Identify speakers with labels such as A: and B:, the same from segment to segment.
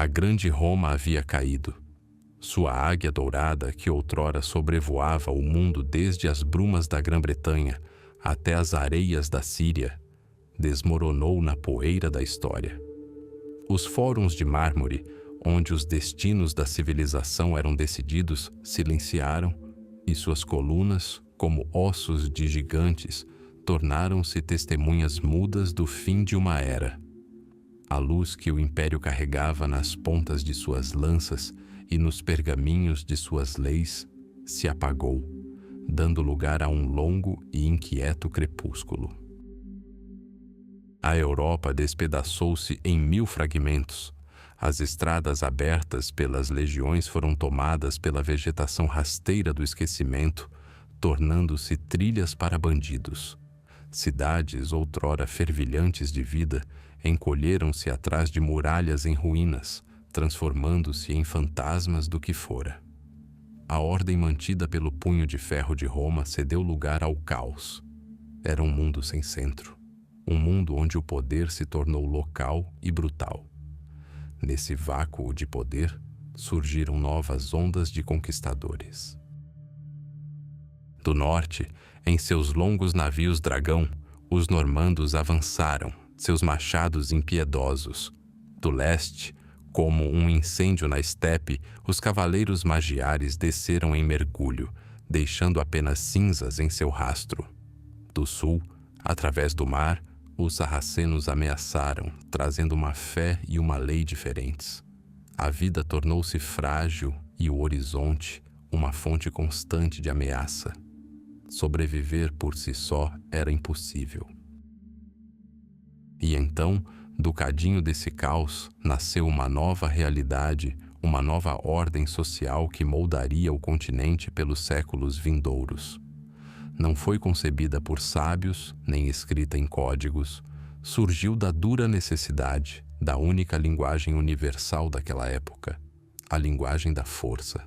A: a grande Roma havia caído. Sua águia dourada, que outrora sobrevoava o mundo desde as brumas da Grã-Bretanha até as areias da Síria, desmoronou na poeira da história. Os fóruns de mármore, onde os destinos da civilização eram decididos, silenciaram, e suas colunas, como ossos de gigantes, tornaram-se testemunhas mudas do fim de uma era. A luz que o império carregava nas pontas de suas lanças e nos pergaminhos de suas leis se apagou, dando lugar a um longo e inquieto crepúsculo. A Europa despedaçou-se em 1000 fragmentos. As estradas abertas pelas legiões foram tomadas pela vegetação rasteira do esquecimento, tornando-se trilhas para bandidos. Cidades, outrora fervilhantes de vida, encolheram-se atrás de muralhas em ruínas, transformando-se em fantasmas do que fora. A ordem mantida pelo punho de ferro de Roma cedeu lugar ao caos. Era um mundo sem centro, um mundo onde o poder se tornou local e brutal. Nesse vácuo de poder, surgiram novas ondas de conquistadores. Do norte, em seus longos navios dragão, os normandos avançaram, seus machados impiedosos. Do leste, como um incêndio na estepe, os cavaleiros magiares desceram em mergulho, deixando apenas cinzas em seu rastro. Do sul, através do mar, os sarracenos ameaçaram, trazendo uma fé e uma lei diferentes. A vida tornou-se frágil e o horizonte, uma fonte constante de ameaça. Sobreviver por si só era impossível. E então, do cadinho desse caos, nasceu uma nova realidade, uma nova ordem social que moldaria o continente pelos séculos vindouros. Não foi concebida por sábios, nem escrita em códigos. Surgiu da dura necessidade, da única linguagem universal daquela época, a linguagem da força.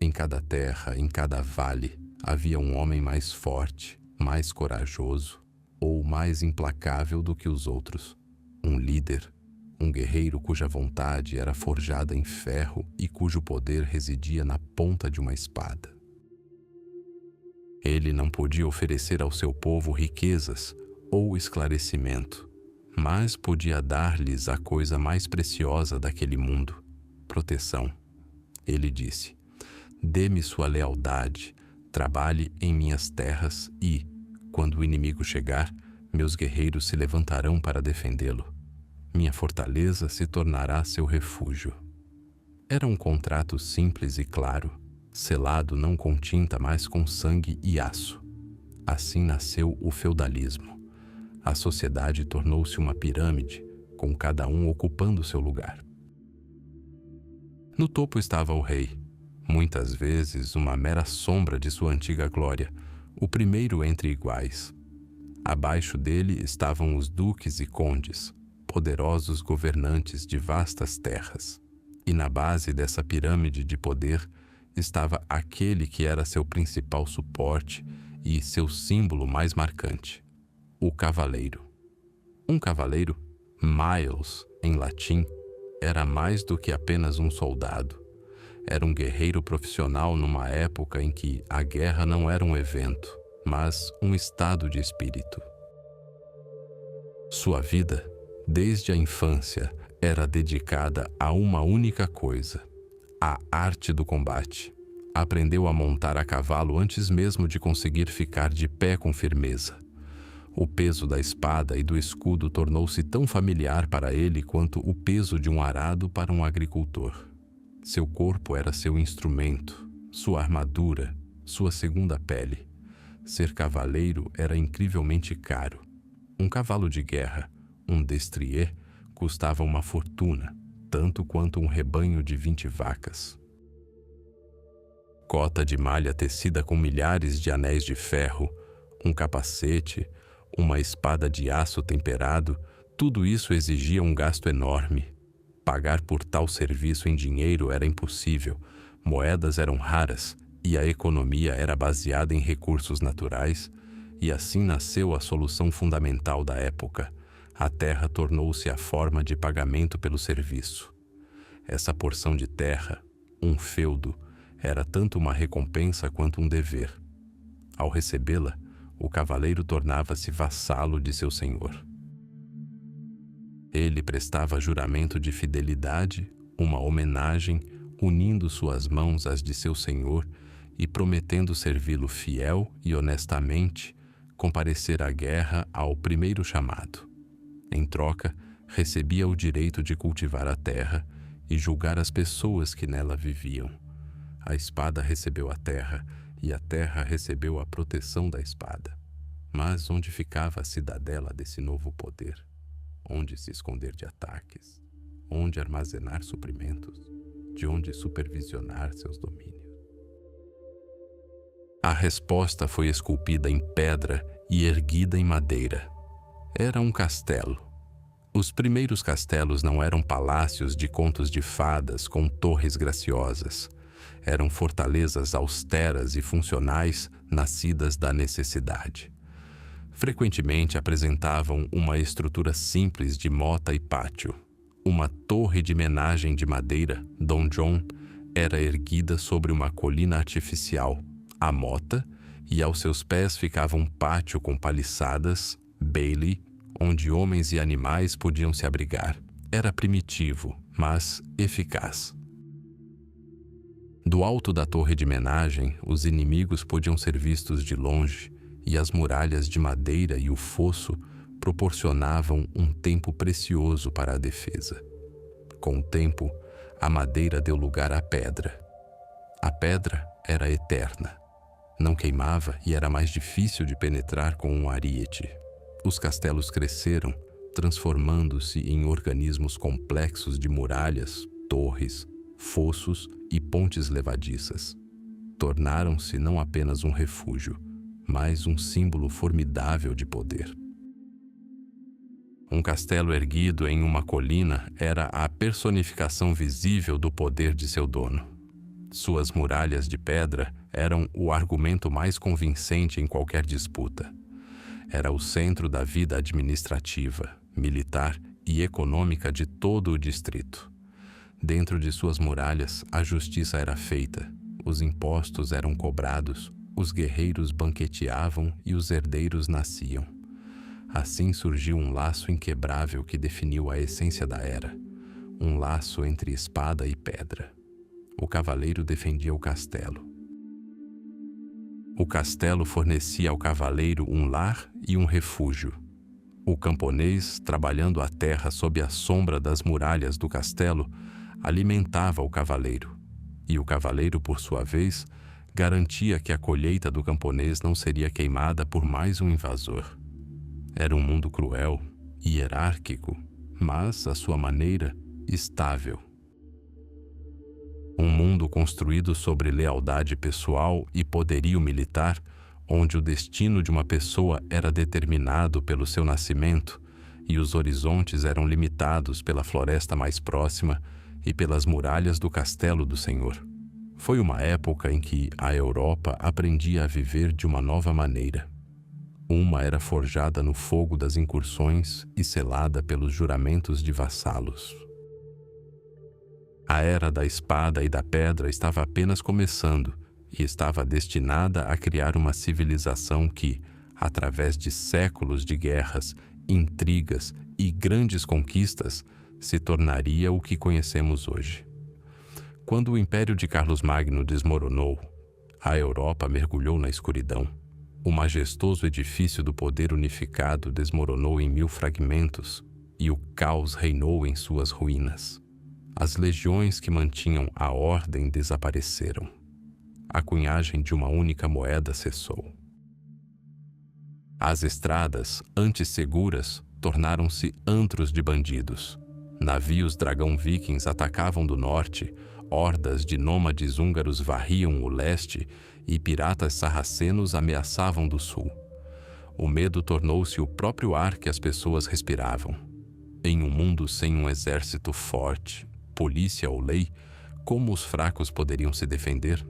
A: Em cada terra, em cada vale, havia um homem mais forte, mais corajoso ou mais implacável do que os outros. Um líder, um guerreiro cuja vontade era forjada em ferro e cujo poder residia na ponta de uma espada. Ele não podia oferecer ao seu povo riquezas ou esclarecimento, mas podia dar-lhes a coisa mais preciosa daquele mundo: proteção. Ele disse: "Dê-me sua lealdade, trabalhe em minhas terras e, quando o inimigo chegar, meus guerreiros se levantarão para defendê-lo. Minha fortaleza se tornará seu refúgio." Era um contrato simples e claro, selado não com tinta, mas com sangue e aço. Assim nasceu o feudalismo. A sociedade tornou-se uma pirâmide, com cada um ocupando seu lugar. No topo estava o rei, muitas vezes uma mera sombra de sua antiga glória, o primeiro entre iguais. Abaixo dele estavam os duques e condes, poderosos governantes de vastas terras. E na base dessa pirâmide de poder estava aquele que era seu principal suporte e seu símbolo mais marcante: o cavaleiro. Um cavaleiro, Miles, em latim, era mais do que apenas um soldado. Era um guerreiro profissional numa época em que a guerra não era um evento, mas um estado de espírito. Sua vida, desde a infância, era dedicada a uma única coisa: a arte do combate. Aprendeu a montar a cavalo antes mesmo de conseguir ficar de pé com firmeza. O peso da espada e do escudo tornou-se tão familiar para ele quanto o peso de um arado para um agricultor. Seu corpo era seu instrumento, sua armadura, sua segunda pele. Ser cavaleiro era incrivelmente caro. Um cavalo de guerra, um destrier, custava uma fortuna, tanto quanto um rebanho de 20 vacas. Cota de malha tecida com milhares de anéis de ferro, um capacete, uma espada de aço temperado, tudo isso exigia um gasto enorme. Pagar por tal serviço em dinheiro era impossível, moedas eram raras e a economia era baseada em recursos naturais, e assim nasceu a solução fundamental da época: a terra tornou-se a forma de pagamento pelo serviço. Essa porção de terra, um feudo, era tanto uma recompensa quanto um dever. Ao recebê-la, o cavaleiro tornava-se vassalo de seu senhor. Ele prestava juramento de fidelidade, uma homenagem, unindo suas mãos às de seu senhor e prometendo servi-lo fiel e honestamente, comparecer à guerra ao primeiro chamado. Em troca, recebia o direito de cultivar a terra e julgar as pessoas que nela viviam. A espada recebeu a terra e a terra recebeu a proteção da espada. Mas onde ficava a cidadela desse novo poder? Onde se esconder de ataques? Onde armazenar suprimentos? De onde supervisionar seus domínios? A resposta foi esculpida em pedra e erguida em madeira. Era um castelo. Os primeiros castelos não eram palácios de contos de fadas com torres graciosas. Eram fortalezas austeras e funcionais, nascidas da necessidade. Frequentemente apresentavam uma estrutura simples de mota e pátio. Uma torre de menagem de madeira, donjon, era erguida sobre uma colina artificial, a mota, e aos seus pés ficava um pátio com paliçadas, bailey, onde homens e animais podiam se abrigar. Era primitivo, mas eficaz. Do alto da torre de menagem, os inimigos podiam ser vistos de longe, e as muralhas de madeira e o fosso proporcionavam um tempo precioso para a defesa. Com o tempo, a madeira deu lugar à pedra. A pedra era eterna. Não queimava e era mais difícil de penetrar com um ariete. Os castelos cresceram, transformando-se em organismos complexos de muralhas, torres, fossos e pontes levadiças. Tornaram-se não apenas um refúgio, mas um símbolo formidável de poder. Um castelo erguido em uma colina era a personificação visível do poder de seu dono. Suas muralhas de pedra eram o argumento mais convincente em qualquer disputa. Era o centro da vida administrativa, militar e econômica de todo o distrito. Dentro de suas muralhas, a justiça era feita, os impostos eram cobrados, os guerreiros banqueteavam e os herdeiros nasciam. Assim surgiu um laço inquebrável que definiu a essência da era, um laço entre espada e pedra. O cavaleiro defendia o castelo. O castelo fornecia ao cavaleiro um lar e um refúgio. O camponês, trabalhando a terra sob a sombra das muralhas do castelo, alimentava o cavaleiro. E o cavaleiro, por sua vez, garantia que a colheita do camponês não seria queimada por mais um invasor. Era um mundo cruel, hierárquico, mas, à sua maneira, estável. Um mundo construído sobre lealdade pessoal e poderio militar, onde o destino de uma pessoa era determinado pelo seu nascimento e os horizontes eram limitados pela floresta mais próxima e pelas muralhas do castelo do Senhor. Foi uma época em que a Europa aprendia a viver de uma nova maneira. Uma era forjada no fogo das incursões e selada pelos juramentos de vassalos. A era da espada e da pedra estava apenas começando e estava destinada a criar uma civilização que, através de séculos de guerras, intrigas e grandes conquistas, se tornaria o que conhecemos hoje. Quando o Império de Carlos Magno desmoronou, a Europa mergulhou na escuridão. O majestoso edifício do poder unificado desmoronou em 1000 fragmentos e o caos reinou em suas ruínas. As legiões que mantinham a ordem desapareceram. A cunhagem de uma única moeda cessou. As estradas, antes seguras, tornaram-se antros de bandidos. Navios dragão vikings atacavam do norte, hordas de nômades húngaros varriam o leste e piratas sarracenos ameaçavam do sul. O medo tornou-se o próprio ar que as pessoas respiravam. Em um mundo sem um exército forte, polícia ou lei, como os fracos poderiam se defender?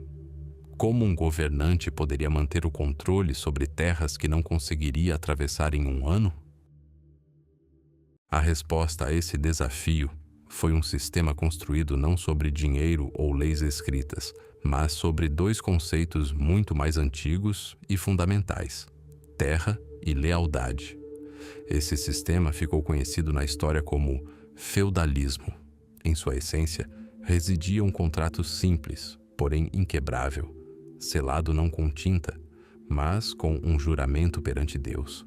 A: Como um governante poderia manter o controle sobre terras que não conseguiria atravessar em um ano? A resposta a esse desafio foi um sistema construído não sobre dinheiro ou leis escritas, mas sobre dois conceitos muito mais antigos e fundamentais: terra e lealdade. Esse sistema ficou conhecido na história como feudalismo. Em sua essência, residia um contrato simples, porém inquebrável, selado não com tinta, mas com um juramento perante Deus.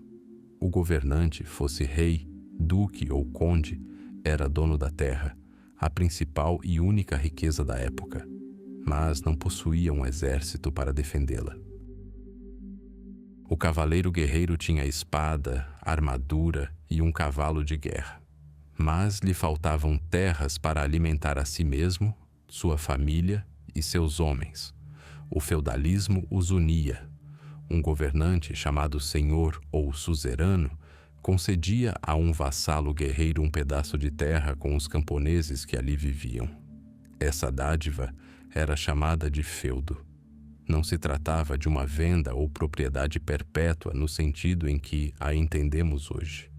A: O governante, fosse rei, duque ou conde, era dono da terra, a principal e única riqueza da época, mas não possuía um exército para defendê-la. O cavaleiro guerreiro tinha espada, armadura e um cavalo de guerra, mas lhe faltavam terras para alimentar a si mesmo, sua família e seus homens. O feudalismo os unia. Um governante chamado senhor ou suzerano concedia a um vassalo guerreiro um pedaço de terra com os camponeses que ali viviam. Essa dádiva era chamada de feudo. Não se tratava de uma venda ou propriedade perpétua no sentido em que a entendemos hoje.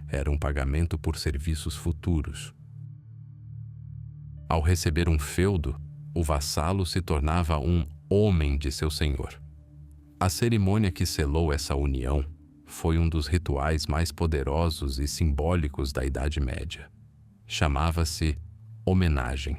A: Era um pagamento por serviços futuros. Ao receber um feudo, o vassalo se tornava um homem de seu senhor. A cerimônia que selou essa união foi um dos rituais mais poderosos e simbólicos da Idade Média. Chamava-se homenagem.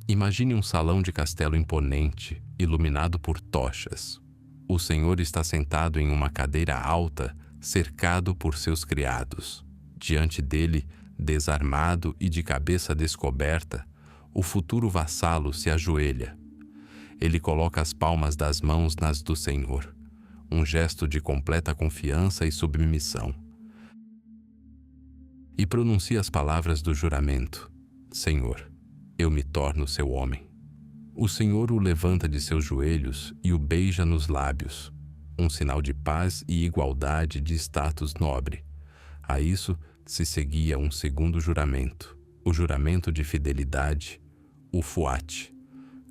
A: Imagine um salão de castelo imponente, iluminado por tochas. O senhor está sentado em uma cadeira alta, cercado por seus criados. Diante dele, desarmado e de cabeça descoberta, o futuro vassalo se ajoelha. Ele coloca as palmas das mãos nas do senhor, um gesto de completa confiança e submissão. E pronuncia as palavras do juramento: Senhor, eu me torno seu homem. O Senhor o levanta de seus joelhos e o beija nos lábios, um sinal de paz e igualdade de status nobre. A isso se seguia um segundo juramento, o juramento de fidelidade, o fuat.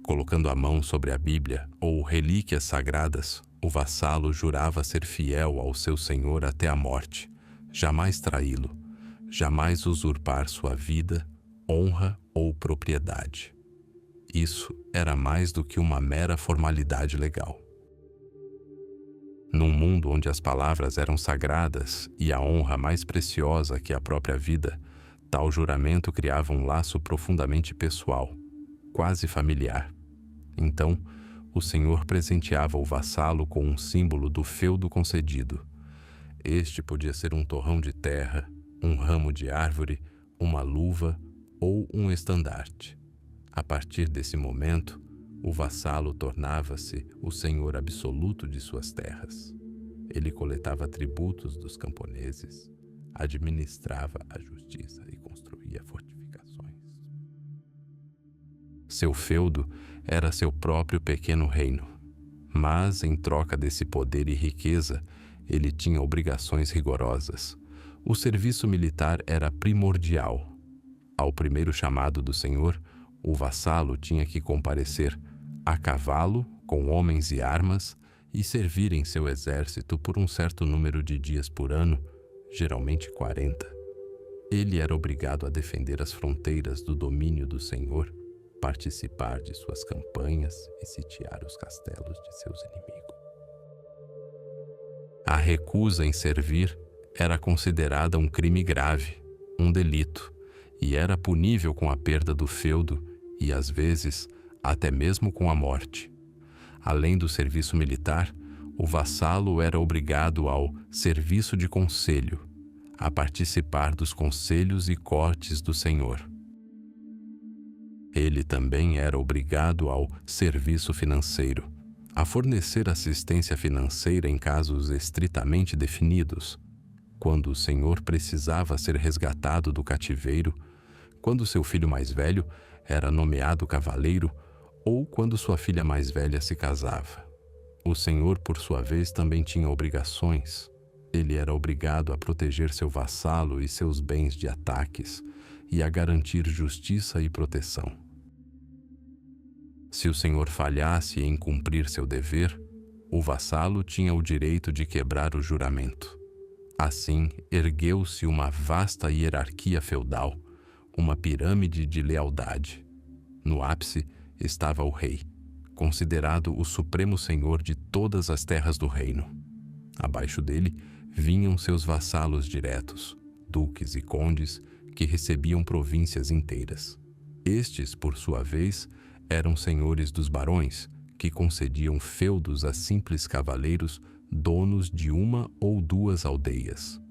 A: Colocando a mão sobre a Bíblia ou relíquias sagradas, o vassalo jurava ser fiel ao seu senhor até a morte, jamais traí-lo, jamais usurpar sua vida, honra ou propriedade. Isso era mais do que uma mera formalidade legal. Num mundo onde as palavras eram sagradas e a honra mais preciosa que a própria vida, tal juramento criava um laço profundamente pessoal, quase familiar. Então, o senhor presenteava o vassalo com um símbolo do feudo concedido. Este podia ser um torrão de terra, um ramo de árvore, uma luva ou um estandarte. A partir desse momento, o vassalo tornava-se o senhor absoluto de suas terras. Ele coletava tributos dos camponeses, administrava a justiça e construía fortificações. Seu feudo era seu próprio pequeno reino, mas em troca desse poder e riqueza, ele tinha obrigações rigorosas. O serviço militar era primordial. Ao primeiro chamado do senhor, o vassalo tinha que comparecer a cavalo, com homens e armas, e servir em seu exército por um certo número de dias por ano, geralmente 40. Ele era obrigado a defender as fronteiras do domínio do senhor, participar de suas campanhas e sitiar os castelos de seus inimigos. A recusa em servir era considerada um crime grave, um delito, e era punível com a perda do feudo e, às vezes, até mesmo com a morte. Além do serviço militar, o vassalo era obrigado ao serviço de conselho, a participar dos conselhos e cortes do senhor. Ele também era obrigado ao serviço financeiro, a fornecer assistência financeira em casos estritamente definidos, quando o senhor precisava ser resgatado do cativeiro, quando seu filho mais velho era nomeado cavaleiro ou quando sua filha mais velha se casava. O senhor, por sua vez, também tinha obrigações. Ele era obrigado a proteger seu vassalo e seus bens de ataques e a garantir justiça e proteção. Se o senhor falhasse em cumprir seu dever, o vassalo tinha o direito de quebrar o juramento. Assim, ergueu-se uma vasta hierarquia feudal, uma pirâmide de lealdade. No ápice estava o rei, considerado o supremo senhor de todas as terras do reino. Abaixo dele vinham seus vassalos diretos, duques e condes, que recebiam províncias inteiras. Estes, por sua vez, eram senhores dos barões, que concediam feudos a simples cavaleiros donos de uma ou duas aldeias.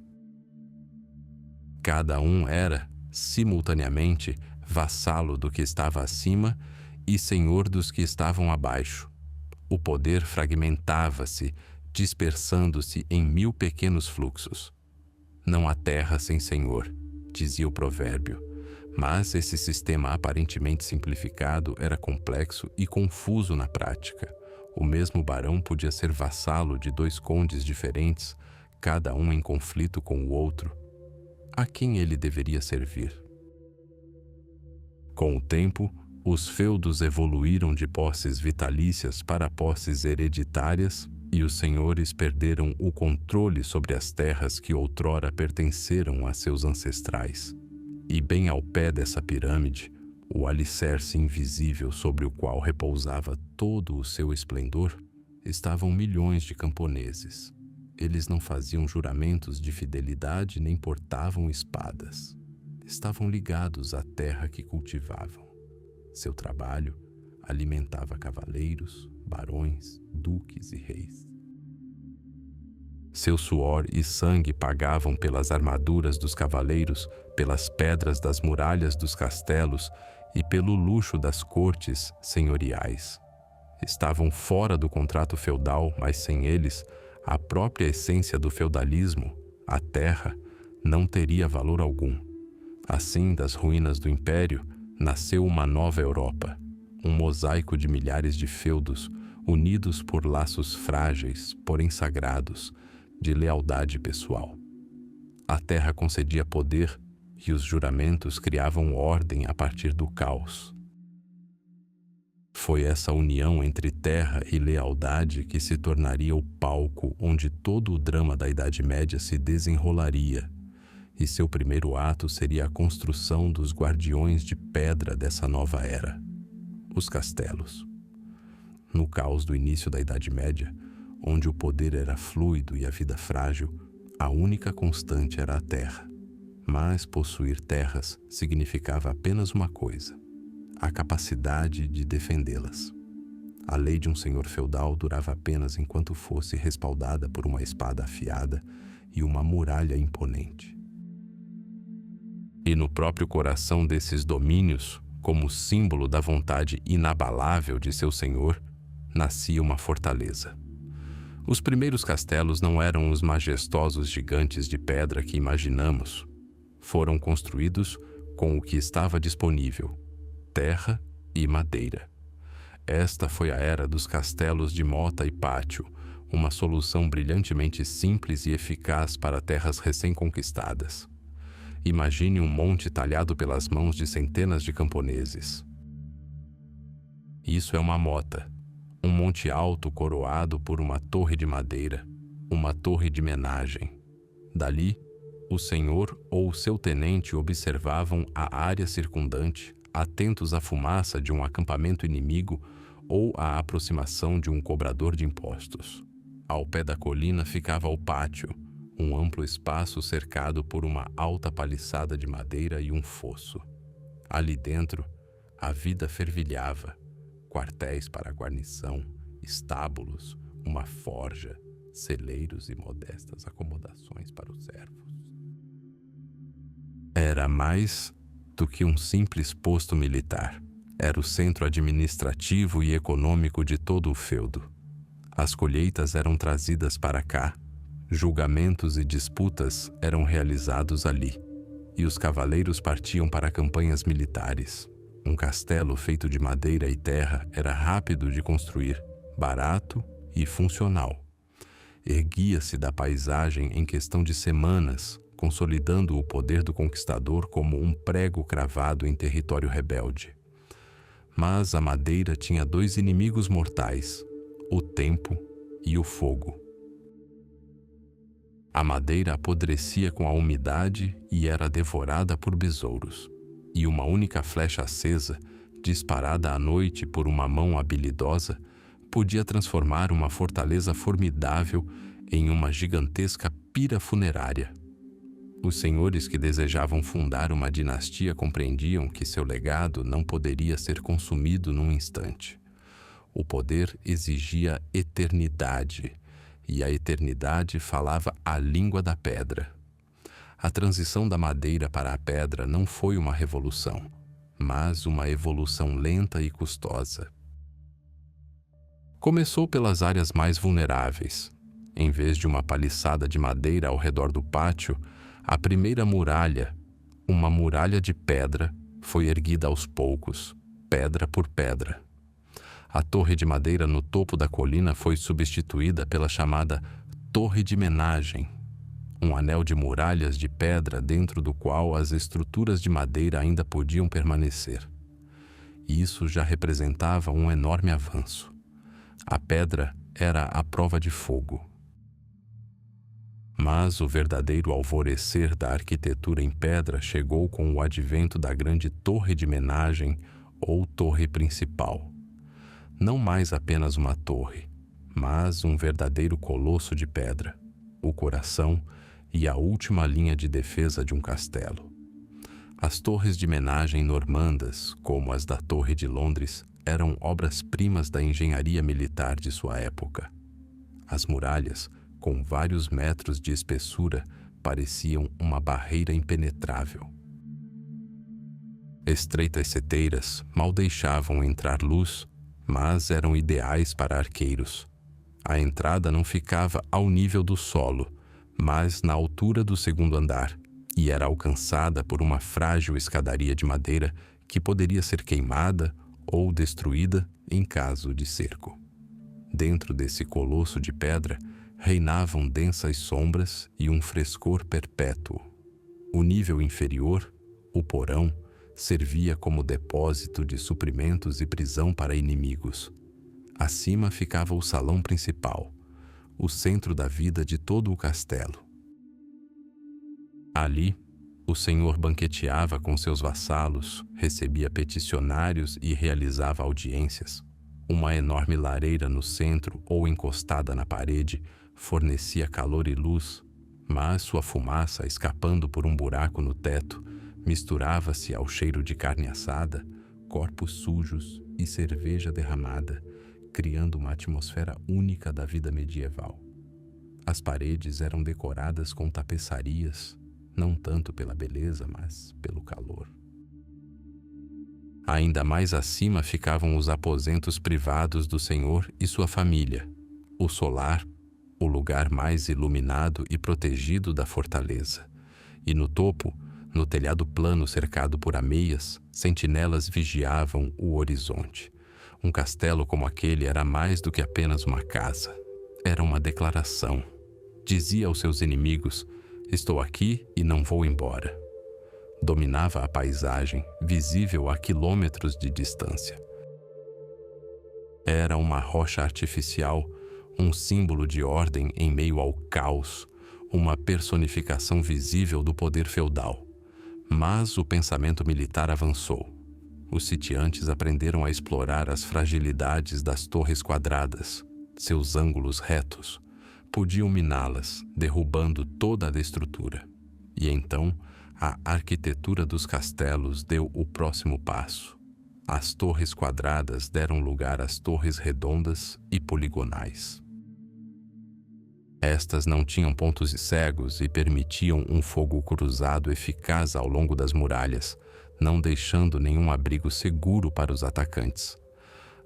A: Cada um era, simultaneamente, vassalo do que estava acima e senhor dos que estavam abaixo. O poder fragmentava-se, dispersando-se em 1000 pequenos fluxos. Não há terra sem senhor, dizia o provérbio, mas esse sistema aparentemente simplificado era complexo e confuso na prática. O mesmo barão podia ser vassalo de 2 condes diferentes, cada um em conflito com o outro. A quem ele deveria servir? Com o tempo, os feudos evoluíram de posses vitalícias para posses hereditárias e os senhores perderam o controle sobre as terras que outrora pertenceram a seus ancestrais. E bem ao pé dessa pirâmide, o alicerce invisível sobre o qual repousava todo o seu esplendor, estavam milhões de camponeses. Eles não faziam juramentos de fidelidade nem portavam espadas. Estavam ligados à terra que cultivavam. Seu trabalho alimentava cavaleiros, barões, duques e reis. Seu suor e sangue pagavam pelas armaduras dos cavaleiros, pelas pedras das muralhas dos castelos e pelo luxo das cortes senhoriais. Estavam fora do contrato feudal, mas sem eles, a própria essência do feudalismo, a terra, não teria valor algum. Assim, das ruínas do império, nasceu uma nova Europa, um mosaico de milhares de feudos, unidos por laços frágeis, porém sagrados, de lealdade pessoal. A terra concedia poder e os juramentos criavam ordem a partir do caos. Foi essa união entre terra e lealdade que se tornaria o palco onde todo o drama da Idade Média se desenrolaria, e seu primeiro ato seria a construção dos guardiões de pedra dessa nova era, os castelos. No caos do início da Idade Média, onde o poder era fluido e a vida frágil, a única constante era a terra. Mas possuir terras significava apenas uma coisa: a capacidade de defendê-las. A lei de um senhor feudal durava apenas enquanto fosse respaldada por uma espada afiada e uma muralha imponente. E no próprio coração desses domínios, como símbolo da vontade inabalável de seu senhor, nascia uma fortaleza. Os primeiros castelos não eram os majestosos gigantes de pedra que imaginamos. Foram construídos com o que estava disponível: terra e madeira. Esta foi a era dos castelos de mota e pátio, uma solução brilhantemente simples e eficaz para terras recém-conquistadas. Imagine um monte talhado pelas mãos de centenas de camponeses. Isso é uma mota, um monte alto coroado por uma torre de madeira, uma torre de menagem. Dali, o senhor ou seu tenente observavam a área circundante, atentos à fumaça de um acampamento inimigo ou à aproximação de um cobrador de impostos. Ao pé da colina ficava o pátio, um amplo espaço cercado por uma alta paliçada de madeira e um fosso. Ali dentro, a vida fervilhava: quartéis para a guarnição, estábulos, uma forja, celeiros e modestas acomodações para os servos. Era mais do que um simples posto militar. Era o centro administrativo e econômico de todo o feudo. As colheitas eram trazidas para cá, julgamentos e disputas eram realizados ali, e os cavaleiros partiam para campanhas militares. Um castelo feito de madeira e terra era rápido de construir, barato e funcional. Erguia-se da paisagem em questão de semanas, consolidando o poder do conquistador como um prego cravado em território rebelde. Mas a madeira tinha 2 inimigos mortais: o tempo e o fogo. A madeira apodrecia com a umidade e era devorada por besouros. e uma única flecha acesa, disparada à noite por uma mão habilidosa, podia transformar uma fortaleza formidável em uma gigantesca pira funerária. Os senhores que desejavam fundar uma dinastia compreendiam que seu legado não poderia ser consumido num instante. O poder exigia eternidade, e a eternidade falava a língua da pedra. A transição da madeira para a pedra não foi uma revolução, mas uma evolução lenta e custosa. Começou pelas áreas mais vulneráveis. Em vez de uma paliçada de madeira ao redor do pátio, a primeira muralha, uma muralha de pedra, foi erguida aos poucos, pedra por pedra. A torre de madeira no topo da colina foi substituída pela chamada Torre de Menagem, um anel de muralhas de pedra dentro do qual as estruturas de madeira ainda podiam permanecer. Isso já representava um enorme avanço. A pedra era a prova de fogo. Mas o verdadeiro alvorecer da arquitetura em pedra chegou com o advento da grande torre de menagem ou torre principal. Não mais apenas uma torre, mas um verdadeiro colosso de pedra, o coração e a última linha de defesa de um castelo. As torres de menagem normandas, como as da Torre de Londres, eram obras-primas da engenharia militar de sua época. As muralhas, com vários metros de espessura, pareciam uma barreira impenetrável. Estreitas seteiras mal deixavam entrar luz, mas eram ideais para arqueiros. A entrada não ficava ao nível do solo, mas na altura do segundo andar, e era alcançada por uma frágil escadaria de madeira que poderia ser queimada ou destruída em caso de cerco. Dentro desse colosso de pedra, reinavam densas sombras e um frescor perpétuo. O nível inferior, o porão, servia como depósito de suprimentos e prisão para inimigos. Acima ficava o salão principal, o centro da vida de todo o castelo. Ali, o senhor banqueteava com seus vassalos, recebia peticionários e realizava audiências. Uma enorme lareira no centro ou encostada na parede fornecia calor e luz, mas sua fumaça, escapando por um buraco no teto, misturava-se ao cheiro de carne assada, corpos sujos e cerveja derramada, criando uma atmosfera única da vida medieval. As paredes eram decoradas com tapeçarias, não tanto pela beleza, mas pelo calor. Ainda mais acima ficavam os aposentos privados do senhor e sua família, o solar, o lugar mais iluminado e protegido da fortaleza. E no topo, no telhado plano cercado por ameias, sentinelas vigiavam o horizonte. Um castelo como aquele era mais do que apenas uma casa. Era uma declaração. Dizia aos seus inimigos: "Estou aqui e não vou embora." Dominava a paisagem, visível a quilômetros de distância. Era uma rocha artificial, um símbolo de ordem em meio ao caos, uma personificação visível do poder feudal. Mas o pensamento militar avançou. Os sitiantes aprenderam a explorar as fragilidades das torres quadradas, seus ângulos retos. Podiam miná-las, derrubando toda a estrutura. E então, a arquitetura dos castelos deu o próximo passo. As torres quadradas deram lugar às torres redondas e poligonais. Estas não tinham pontos cegos e permitiam um fogo cruzado eficaz ao longo das muralhas, não deixando nenhum abrigo seguro para os atacantes.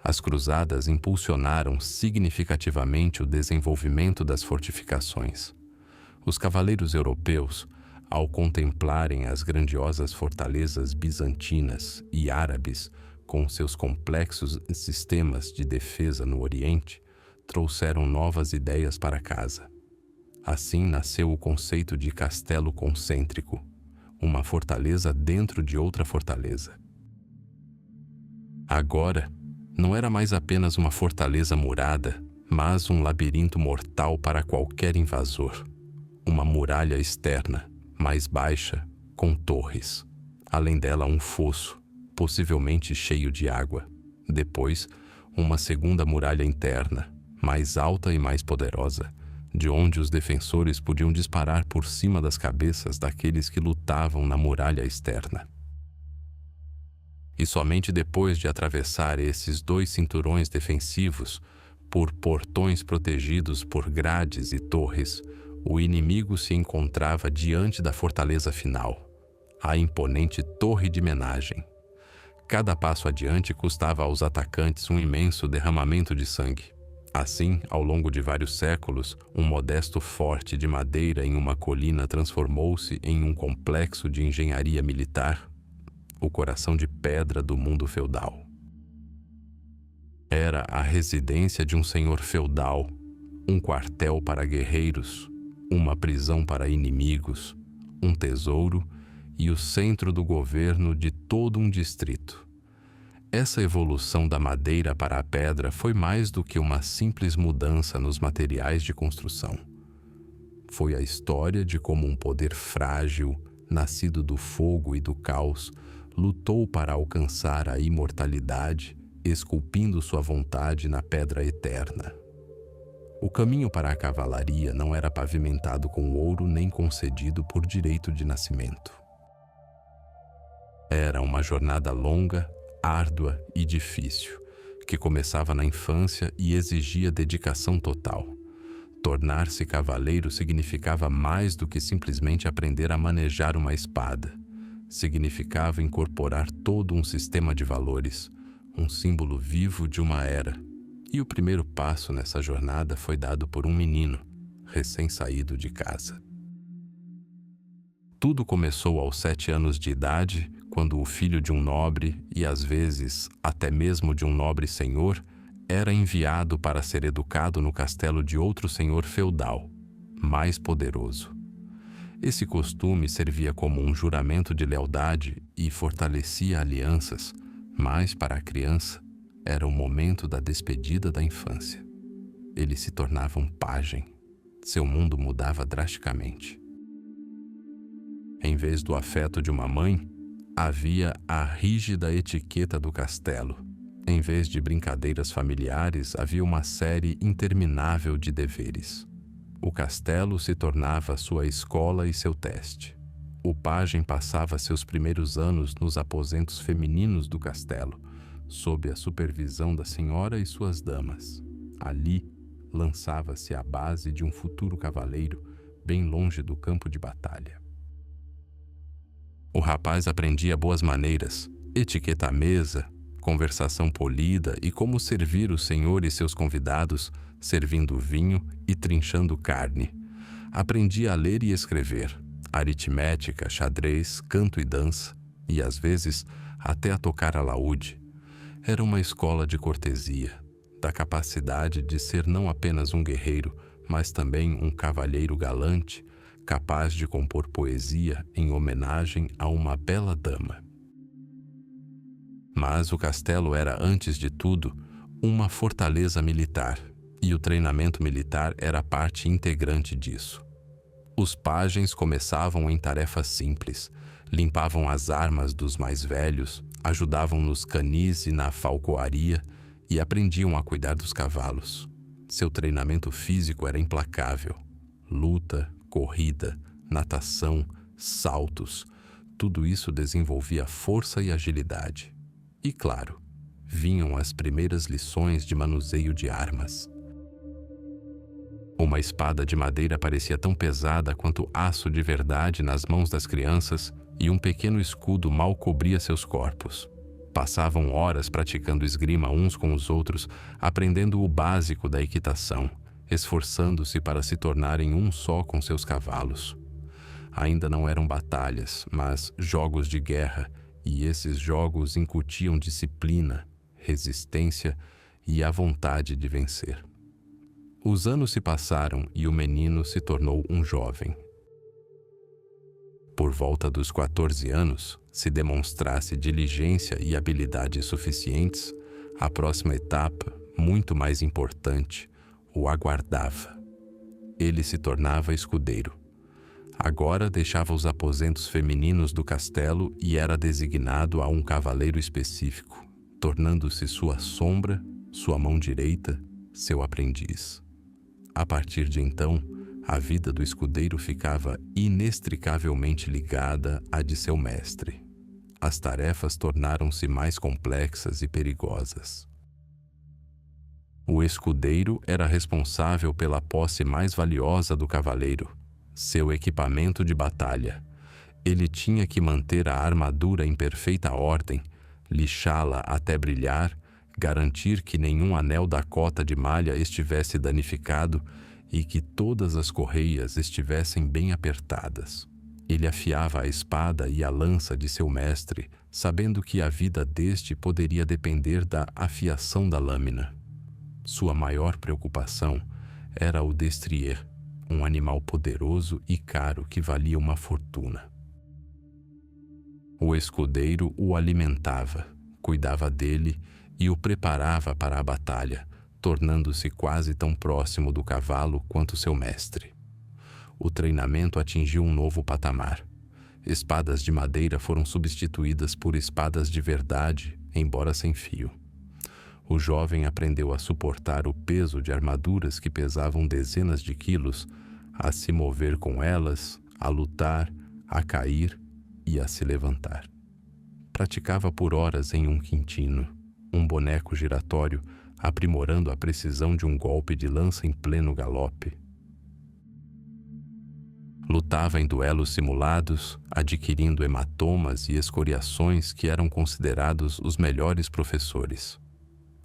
A: As cruzadas impulsionaram significativamente o desenvolvimento das fortificações. Os cavaleiros europeus, ao contemplarem as grandiosas fortalezas bizantinas e árabes com seus complexos sistemas de defesa no Oriente, trouxeram novas ideias para casa. Assim nasceu o conceito de castelo concêntrico, uma fortaleza dentro de outra fortaleza. Agora, não era mais apenas uma fortaleza murada, mas um labirinto mortal para qualquer invasor. Uma muralha externa, mais baixa, com torres. Além dela, um fosso, possivelmente cheio de água. Depois, uma segunda muralha interna, mais alta e mais poderosa, de onde os defensores podiam disparar por cima das cabeças daqueles que lutavam na muralha externa. E somente depois de atravessar esses 2 cinturões defensivos, por portões protegidos por grades e torres, o inimigo se encontrava diante da fortaleza final, a imponente Torre de Menagem. Cada passo adiante custava aos atacantes um imenso derramamento de sangue. Assim, ao longo de vários séculos, um modesto forte de madeira em uma colina transformou-se em um complexo de engenharia militar, o coração de pedra do mundo feudal. Era a residência de um senhor feudal, um quartel para guerreiros, uma prisão para inimigos, um tesouro e o centro do governo de todo um distrito. Essa evolução da madeira para a pedra foi mais do que uma simples mudança nos materiais de construção. Foi a história de como um poder frágil, nascido do fogo e do caos, lutou para alcançar a imortalidade, esculpindo sua vontade na pedra eterna. O caminho para a cavalaria não era pavimentado com ouro nem concedido por direito de nascimento. Era uma jornada longa, árdua e difícil, que começava na infância e exigia dedicação total. Tornar-se cavaleiro significava mais do que simplesmente aprender a manejar uma espada. Significava incorporar todo um sistema de valores, um símbolo vivo de uma era. E o primeiro passo nessa jornada foi dado por um menino, recém-saído de casa. Tudo começou aos 7 anos de idade, quando o filho de um nobre, e às vezes até mesmo de um nobre senhor, era enviado para ser educado no castelo de outro senhor feudal, mais poderoso. Esse costume servia como um juramento de lealdade e fortalecia alianças, mas para a criança era o momento da despedida da infância. Ele se tornava um pajem. Seu mundo mudava drasticamente. Em vez do afeto de uma mãe, havia a rígida etiqueta do castelo. Em vez de brincadeiras familiares, havia uma série interminável de deveres. O castelo se tornava sua escola e seu teste. O pajem passava seus primeiros anos nos aposentos femininos do castelo, sob a supervisão da senhora e suas damas. Ali, lançava-se a base de um futuro cavaleiro, bem longe do campo de batalha. O rapaz aprendia boas maneiras, etiqueta à mesa, conversação polida e como servir o senhor e seus convidados, servindo vinho e trinchando carne. Aprendia a ler e escrever, aritmética, xadrez, canto e dança, e às vezes até a tocar alaúde. Era uma escola de cortesia, da capacidade de ser não apenas um guerreiro, mas também um cavalheiro galante, capaz de compor poesia em homenagem a uma bela dama. Mas o castelo era, antes de tudo, uma fortaleza militar, e o treinamento militar era parte integrante disso. Os pajens começavam em tarefas simples, limpavam as armas dos mais velhos, ajudavam nos canis e na falcoaria e aprendiam a cuidar dos cavalos. Seu treinamento físico era implacável. Luta, corrida, natação, saltos, tudo isso desenvolvia força e agilidade. E claro, vinham as primeiras lições de manuseio de armas. Uma espada de madeira parecia tão pesada quanto aço de verdade nas mãos das crianças e um pequeno escudo mal cobria seus corpos. Passavam horas praticando esgrima uns com os outros, aprendendo o básico da equitação, esforçando-se para se tornarem um só com seus cavalos. Ainda não eram batalhas, mas jogos de guerra, e esses jogos incutiam disciplina, resistência e a vontade de vencer. Os anos se passaram e o menino se tornou um jovem. Por volta dos 14 anos, se demonstrasse diligência e habilidade suficientes, a próxima etapa, muito mais importante, o aguardava. Ele se tornava escudeiro. Agora deixava os aposentos femininos do castelo e era designado a um cavaleiro específico, tornando-se sua sombra, sua mão direita, seu aprendiz. A partir de então, a vida do escudeiro ficava inextricavelmente ligada à de seu mestre. As tarefas tornaram-se mais complexas e perigosas. O escudeiro era responsável pela posse mais valiosa do cavaleiro, seu equipamento de batalha. Ele tinha que manter a armadura em perfeita ordem, lixá-la até brilhar, garantir que nenhum anel da cota de malha estivesse danificado e que todas as correias estivessem bem apertadas. Ele afiava a espada e a lança de seu mestre, sabendo que a vida deste poderia depender da afiação da lâmina. Sua maior preocupação era o destrier, um animal poderoso e caro que valia uma fortuna. O escudeiro o alimentava, cuidava dele e o preparava para a batalha, tornando-se quase tão próximo do cavalo quanto seu mestre. O treinamento atingiu um novo patamar. Espadas de madeira foram substituídas por espadas de verdade, embora sem fio. O jovem aprendeu a suportar o peso de armaduras que pesavam dezenas de quilos, a se mover com elas, a lutar, a cair e a se levantar. Praticava por horas em um quintino, um boneco giratório, aprimorando a precisão de um golpe de lança em pleno galope. Lutava em duelos simulados, adquirindo hematomas e escoriações que eram considerados os melhores professores.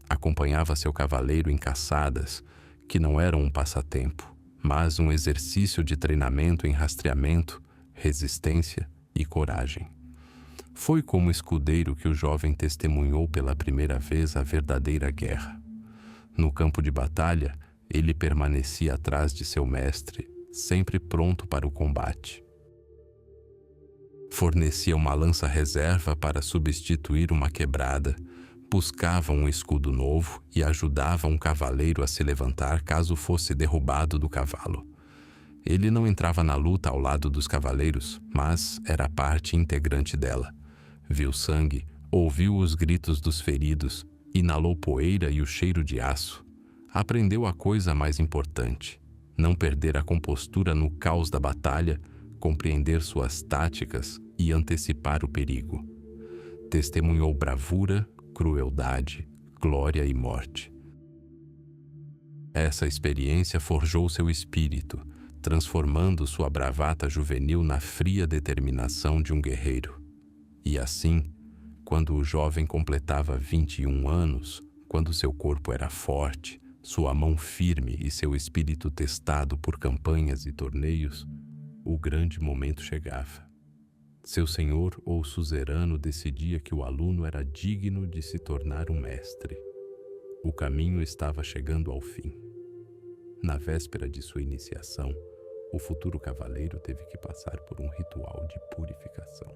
A: Acompanhava seu cavaleiro em caçadas, que não eram um passatempo, mas um exercício de treinamento em rastreamento, resistência e coragem. Foi como escudeiro que o jovem testemunhou pela primeira vez a verdadeira guerra. No campo de batalha, ele permanecia atrás de seu mestre, sempre pronto para o combate. Fornecia uma lança reserva para substituir uma quebrada, buscava um escudo novo e ajudava um cavaleiro a se levantar caso fosse derrubado do cavalo. Ele não entrava na luta ao lado dos cavaleiros, mas era parte integrante dela. Viu sangue, ouviu os gritos dos feridos, inalou poeira e o cheiro de aço. Aprendeu a coisa mais importante: não perder a compostura no caos da batalha, compreender suas táticas e antecipar o perigo. Testemunhou bravura, crueldade, glória e morte. Essa experiência forjou seu espírito, transformando sua bravata juvenil na fria determinação de um guerreiro. E assim, quando o jovem completava 21 anos, quando seu corpo era forte, sua mão firme e seu espírito testado por campanhas e torneios, o grande momento chegava. Seu senhor ou suzerano decidia que o aluno era digno de se tornar um mestre. O caminho estava chegando ao fim. Na véspera de sua iniciação, o futuro cavaleiro teve que passar por um ritual de purificação.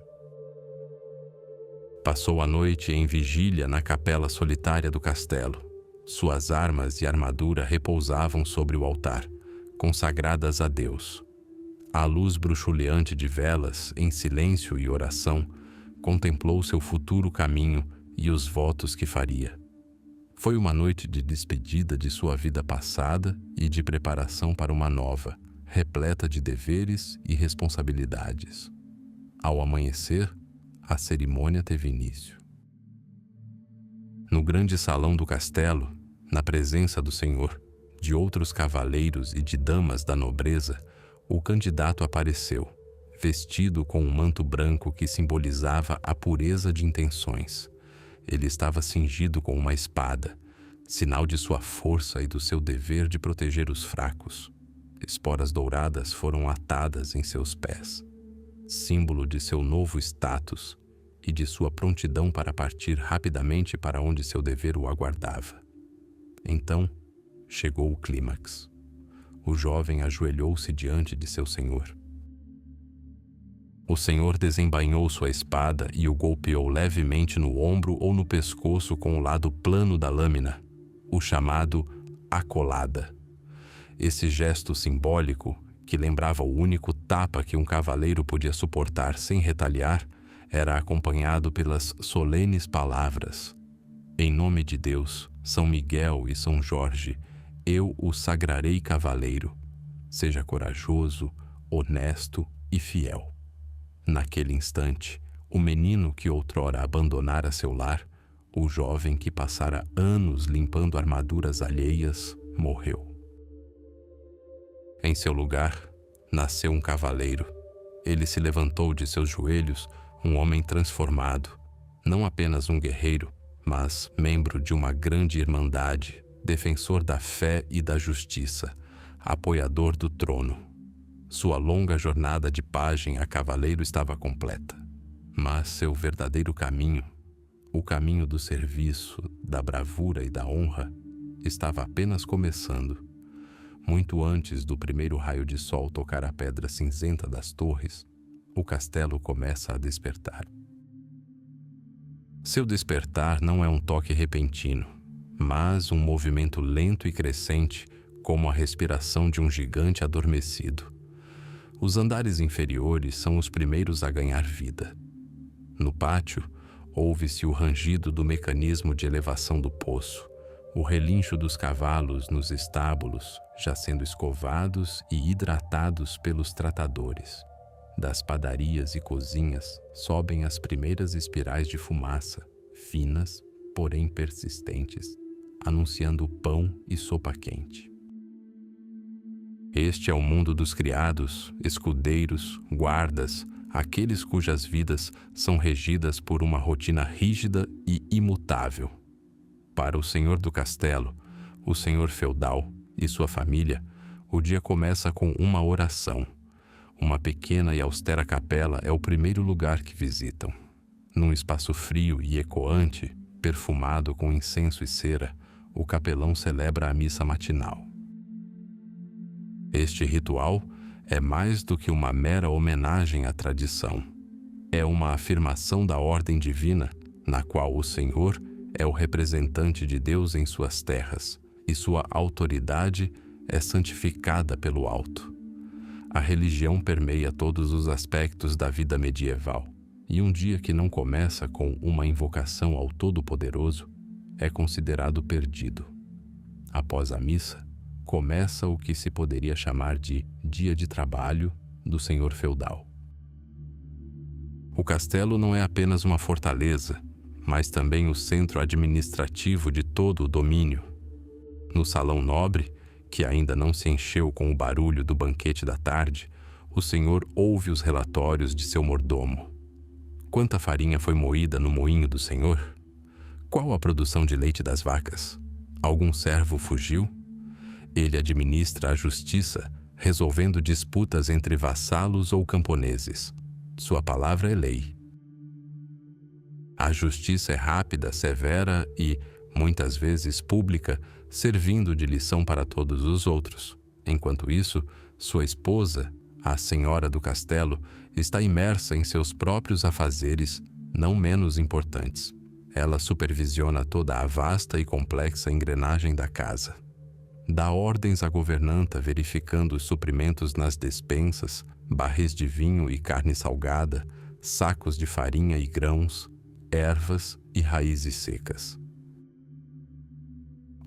A: Passou a noite em vigília na capela solitária do castelo. Suas armas e armadura repousavam sobre o altar, consagradas a Deus. À luz bruxuleante de velas, em silêncio e oração, contemplou seu futuro caminho e os votos que faria. Foi uma noite de despedida de sua vida passada e de preparação para uma nova, repleta de deveres e responsabilidades. Ao amanhecer, a cerimônia teve início. No grande salão do castelo, na presença do senhor, de outros cavaleiros e de damas da nobreza, o candidato apareceu, vestido com um manto branco que simbolizava a pureza de intenções. Ele estava cingido com uma espada, sinal de sua força e do seu dever de proteger os fracos. Esporas douradas foram atadas em seus pés, símbolo de seu novo status e de sua prontidão para partir rapidamente para onde seu dever o aguardava. Então, chegou o clímax. O jovem ajoelhou-se diante de seu senhor. O senhor desembainhou sua espada e o golpeou levemente no ombro ou no pescoço com o lado plano da lâmina, o chamado acolada. Esse gesto simbólico, que lembrava o único tapa que um cavaleiro podia suportar sem retaliar, era acompanhado pelas solenes palavras: em nome de Deus, São Miguel e São Jorge, eu o sagrarei cavaleiro. Seja corajoso, honesto e fiel. Naquele instante, o menino que outrora abandonara seu lar, o jovem que passara anos limpando armaduras alheias, morreu. Em seu lugar, nasceu um cavaleiro. Ele se levantou de seus joelhos, um homem transformado, não apenas um guerreiro, mas membro de uma grande irmandade, defensor da fé e da justiça, apoiador do trono. Sua longa jornada de pajem a cavaleiro estava completa, mas seu verdadeiro caminho, o caminho do serviço, da bravura e da honra, estava apenas começando. Muito antes do primeiro raio de sol tocar a pedra cinzenta das torres, o castelo começa a despertar. Seu despertar não é um toque repentino, mas um movimento lento e crescente, como a respiração de um gigante adormecido. Os andares inferiores são os primeiros a ganhar vida. No pátio, ouve-se o rangido do mecanismo de elevação do poço, o relincho dos cavalos nos estábulos, já sendo escovados e hidratados pelos tratadores. Das padarias e cozinhas sobem as primeiras espirais de fumaça, finas, porém persistentes, anunciando pão e sopa quente. Este é o mundo dos criados, escudeiros, guardas, aqueles cujas vidas são regidas por uma rotina rígida e imutável. Para o senhor do castelo, o senhor feudal e sua família, o dia começa com uma oração. Uma pequena e austera capela é o primeiro lugar que visitam. Num espaço frio e ecoante, perfumado com incenso e cera, o capelão celebra a missa matinal. Este ritual é mais do que uma mera homenagem à tradição. É uma afirmação da ordem divina, na qual o Senhor é o representante de Deus em suas terras, e sua autoridade é santificada pelo alto. A religião permeia todos os aspectos da vida medieval, e um dia que não começa com uma invocação ao Todo-Poderoso é considerado perdido. Após a missa, começa o que se poderia chamar de dia de trabalho do senhor feudal. O castelo não é apenas uma fortaleza, mas também o centro administrativo de todo o domínio. No salão nobre, que ainda não se encheu com o barulho do banquete da tarde, o senhor ouve os relatórios de seu mordomo. Quanta farinha foi moída no moinho do senhor? Qual a produção de leite das vacas? Algum servo fugiu? Ele administra a justiça, resolvendo disputas entre vassalos ou camponeses. Sua palavra é lei. A justiça é rápida, severa e, muitas vezes, pública, servindo de lição para todos os outros. Enquanto isso, sua esposa, a senhora do castelo, está imersa em seus próprios afazeres, não menos importantes. Ela supervisiona toda a vasta e complexa engrenagem da casa. Dá ordens à governanta verificando os suprimentos nas despensas, barris de vinho e carne salgada, sacos de farinha e grãos, ervas e raízes secas.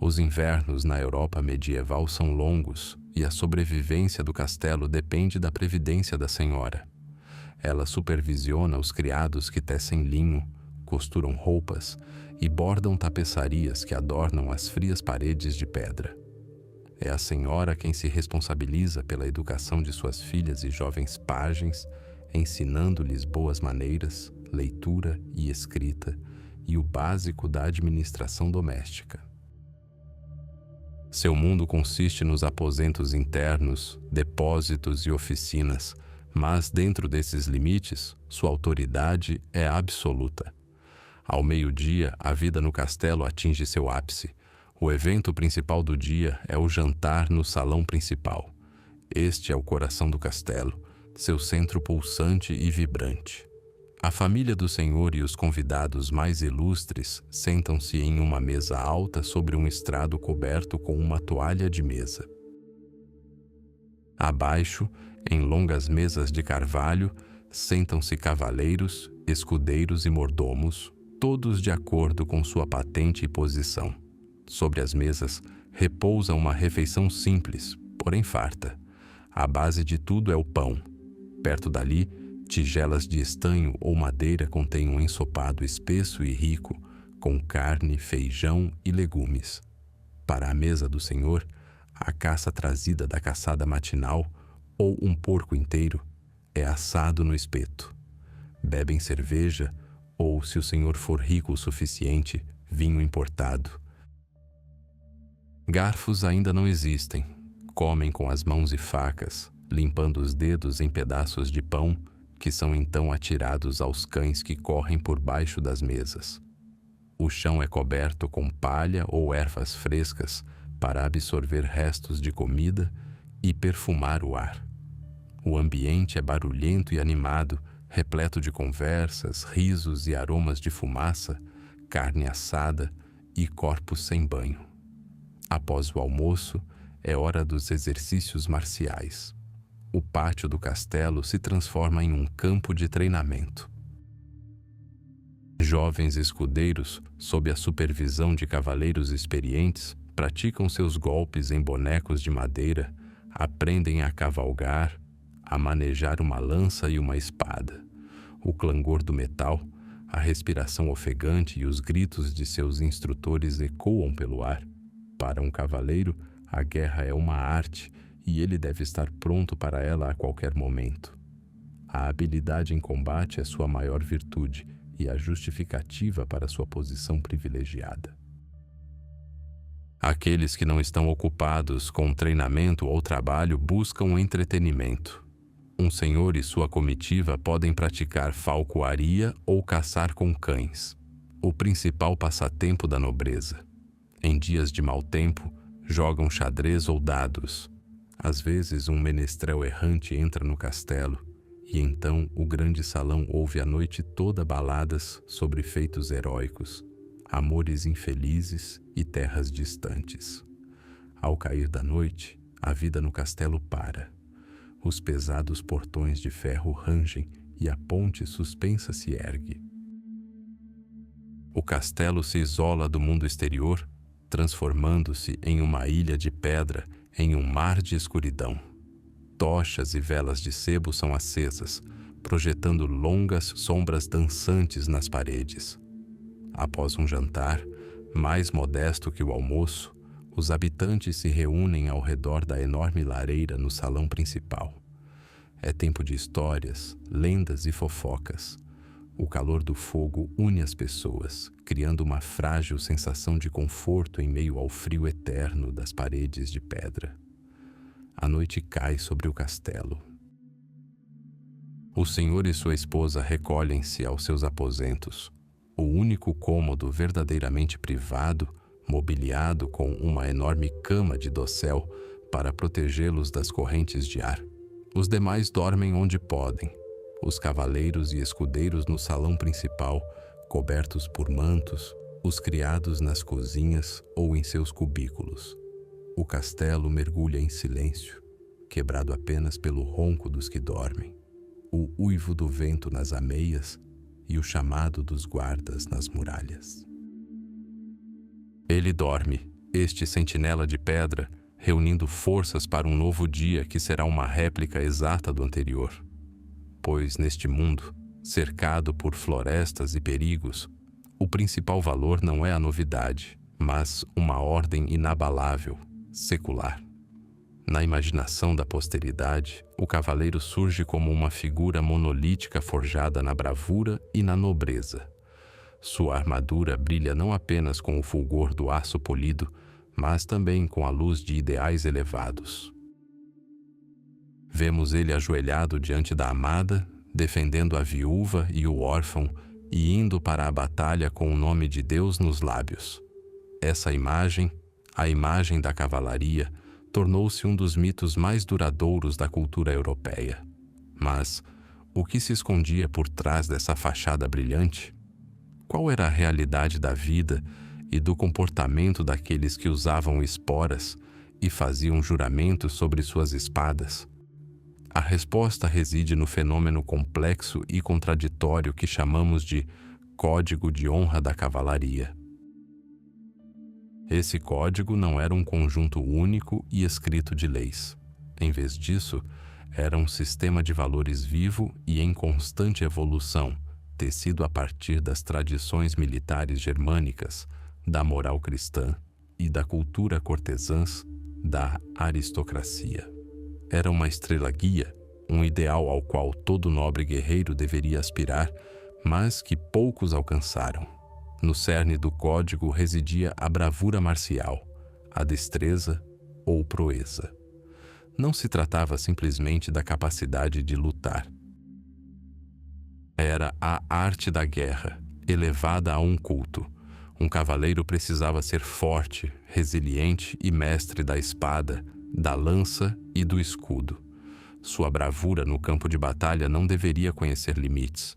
A: Os invernos na Europa medieval são longos e a sobrevivência do castelo depende da previdência da senhora. Ela supervisiona os criados que tecem linho, costuram roupas e bordam tapeçarias que adornam as frias paredes de pedra. É a senhora quem se responsabiliza pela educação de suas filhas e jovens pajens, ensinando-lhes boas maneiras, leitura e escrita e o básico da administração doméstica. Seu mundo consiste nos aposentos internos, depósitos e oficinas, mas dentro desses limites, sua autoridade é absoluta. Ao meio-dia, a vida no castelo atinge seu ápice. O evento principal do dia é o jantar no salão principal. Este é o coração do castelo, seu centro pulsante e vibrante. A família do senhor e os convidados mais ilustres sentam-se em uma mesa alta sobre um estrado coberto com uma toalha de mesa. Abaixo, em longas mesas de carvalho, sentam-se cavaleiros, escudeiros e mordomos, todos de acordo com sua patente e posição. Sobre as mesas repousa uma refeição simples, porém farta. A base de tudo é o pão. Perto dali, tigelas de estanho ou madeira contêm um ensopado espesso e rico, com carne, feijão e legumes. Para a mesa do Senhor, a caça trazida da caçada matinal, ou um porco inteiro, é assado no espeto. Bebem cerveja, ou, se o Senhor for rico o suficiente, vinho importado. Garfos ainda não existem. Comem com as mãos e facas, limpando os dedos em pedaços de pão, que são então atirados aos cães que correm por baixo das mesas. O chão é coberto com palha ou ervas frescas para absorver restos de comida e perfumar o ar. O ambiente é barulhento e animado, repleto de conversas, risos e aromas de fumaça, carne assada e corpos sem banho. Após o almoço, é hora dos exercícios marciais. O pátio do castelo se transforma em um campo de treinamento. Jovens escudeiros, sob a supervisão de cavaleiros experientes, praticam seus golpes em bonecos de madeira, aprendem a cavalgar, a manejar uma lança e uma espada. O clangor do metal, a respiração ofegante e os gritos de seus instrutores ecoam pelo ar. Para um cavaleiro, a guerra é uma arte e ele deve estar pronto para ela a qualquer momento. A habilidade em combate é sua maior virtude e a justificativa para sua posição privilegiada. Aqueles que não estão ocupados com treinamento ou trabalho buscam entretenimento. Um senhor e sua comitiva podem praticar falcoaria ou caçar com cães, o principal passatempo da nobreza. Em dias de mau tempo, jogam xadrez ou dados. Às vezes, um menestrel errante entra no castelo, e então o grande salão ouve a noite toda baladas sobre feitos heróicos, amores infelizes e terras distantes. Ao cair da noite, a vida no castelo para. Os pesados portões de ferro rangem e a ponte suspensa se ergue. O castelo se isola do mundo exterior, transformando-se em uma ilha de pedra em um mar de escuridão. Tochas e velas de sebo são acesas, projetando longas sombras dançantes nas paredes. Após um jantar, mais modesto que o almoço, os habitantes se reúnem ao redor da enorme lareira no salão principal. É tempo de histórias, lendas e fofocas. O calor do fogo une as pessoas, criando uma frágil sensação de conforto em meio ao frio eterno das paredes de pedra. A noite cai sobre o castelo. O senhor e sua esposa recolhem-se aos seus aposentos, o único cômodo verdadeiramente privado, mobiliado com uma enorme cama de dossel para protegê-los das correntes de ar. Os demais dormem onde podem. Os cavaleiros e escudeiros no salão principal, cobertos por mantos, os criados nas cozinhas ou em seus cubículos. O castelo mergulha em silêncio, quebrado apenas pelo ronco dos que dormem, o uivo do vento nas ameias e o chamado dos guardas nas muralhas. Ele dorme, este sentinela de pedra, reunindo forças para um novo dia que será uma réplica exata do anterior. Pois neste mundo, cercado por florestas e perigos, o principal valor não é a novidade, mas uma ordem inabalável, secular. Na imaginação da posteridade, o cavaleiro surge como uma figura monolítica forjada na bravura e na nobreza. Sua armadura brilha não apenas com o fulgor do aço polido, mas também com a luz de ideais elevados. Vemos ele ajoelhado diante da amada, defendendo a viúva e o órfão e indo para a batalha com o nome de Deus nos lábios. Essa imagem, a imagem da cavalaria, tornou-se um dos mitos mais duradouros da cultura europeia. Mas o que se escondia por trás dessa fachada brilhante? Qual era a realidade da vida e do comportamento daqueles que usavam esporas e faziam juramentos sobre suas espadas? A resposta reside no fenômeno complexo e contraditório que chamamos de Código de Honra da Cavalaria. Esse código não era um conjunto único e escrito de leis. Em vez disso, era um sistema de valores vivo e em constante evolução, tecido a partir das tradições militares germânicas, da moral cristã e da cultura cortesãs da aristocracia. Era uma estrela guia, um ideal ao qual todo nobre guerreiro deveria aspirar, mas que poucos alcançaram. No cerne do código residia a bravura marcial, a destreza ou proeza. Não se tratava simplesmente da capacidade de lutar. Era a arte da guerra, elevada a um culto. Um cavaleiro precisava ser forte, resiliente e mestre da espada, da lança e do escudo. Sua bravura no campo de batalha não deveria conhecer limites.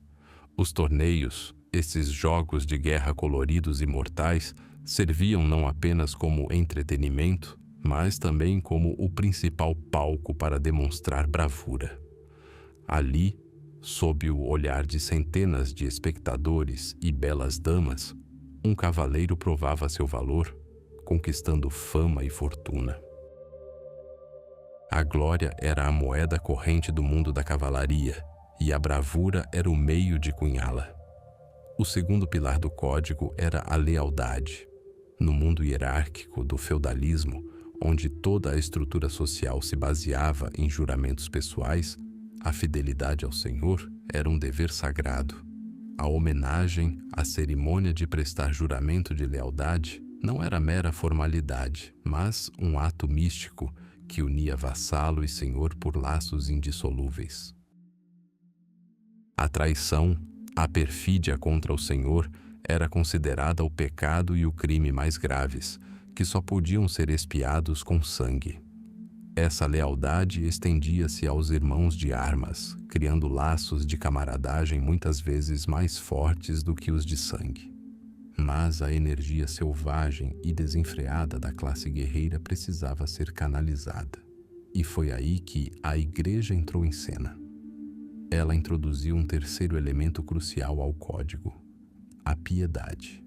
A: Os torneios, esses jogos de guerra coloridos e mortais, serviam não apenas como entretenimento, mas também como o principal palco para demonstrar bravura. Ali, sob o olhar de centenas de espectadores e belas damas, um cavaleiro provava seu valor, conquistando fama e fortuna. A glória era a moeda corrente do mundo da cavalaria, e a bravura era o meio de cunhá-la. O segundo pilar do código era a lealdade. No mundo hierárquico do feudalismo, onde toda a estrutura social se baseava em juramentos pessoais, a fidelidade ao Senhor era um dever sagrado. A homenagem, a cerimônia de prestar juramento de lealdade, não era mera formalidade, mas um ato místico que unia vassalo e senhor por laços indissolúveis. A traição, a perfídia contra o Senhor, era considerada o pecado e o crime mais graves, que só podiam ser expiados com sangue. Essa lealdade estendia-se aos irmãos de armas, criando laços de camaradagem muitas vezes mais fortes do que os de sangue. Mas a energia selvagem e desenfreada da classe guerreira precisava ser canalizada. E foi aí que a Igreja entrou em cena. Ela introduziu um terceiro elemento crucial ao código: a piedade.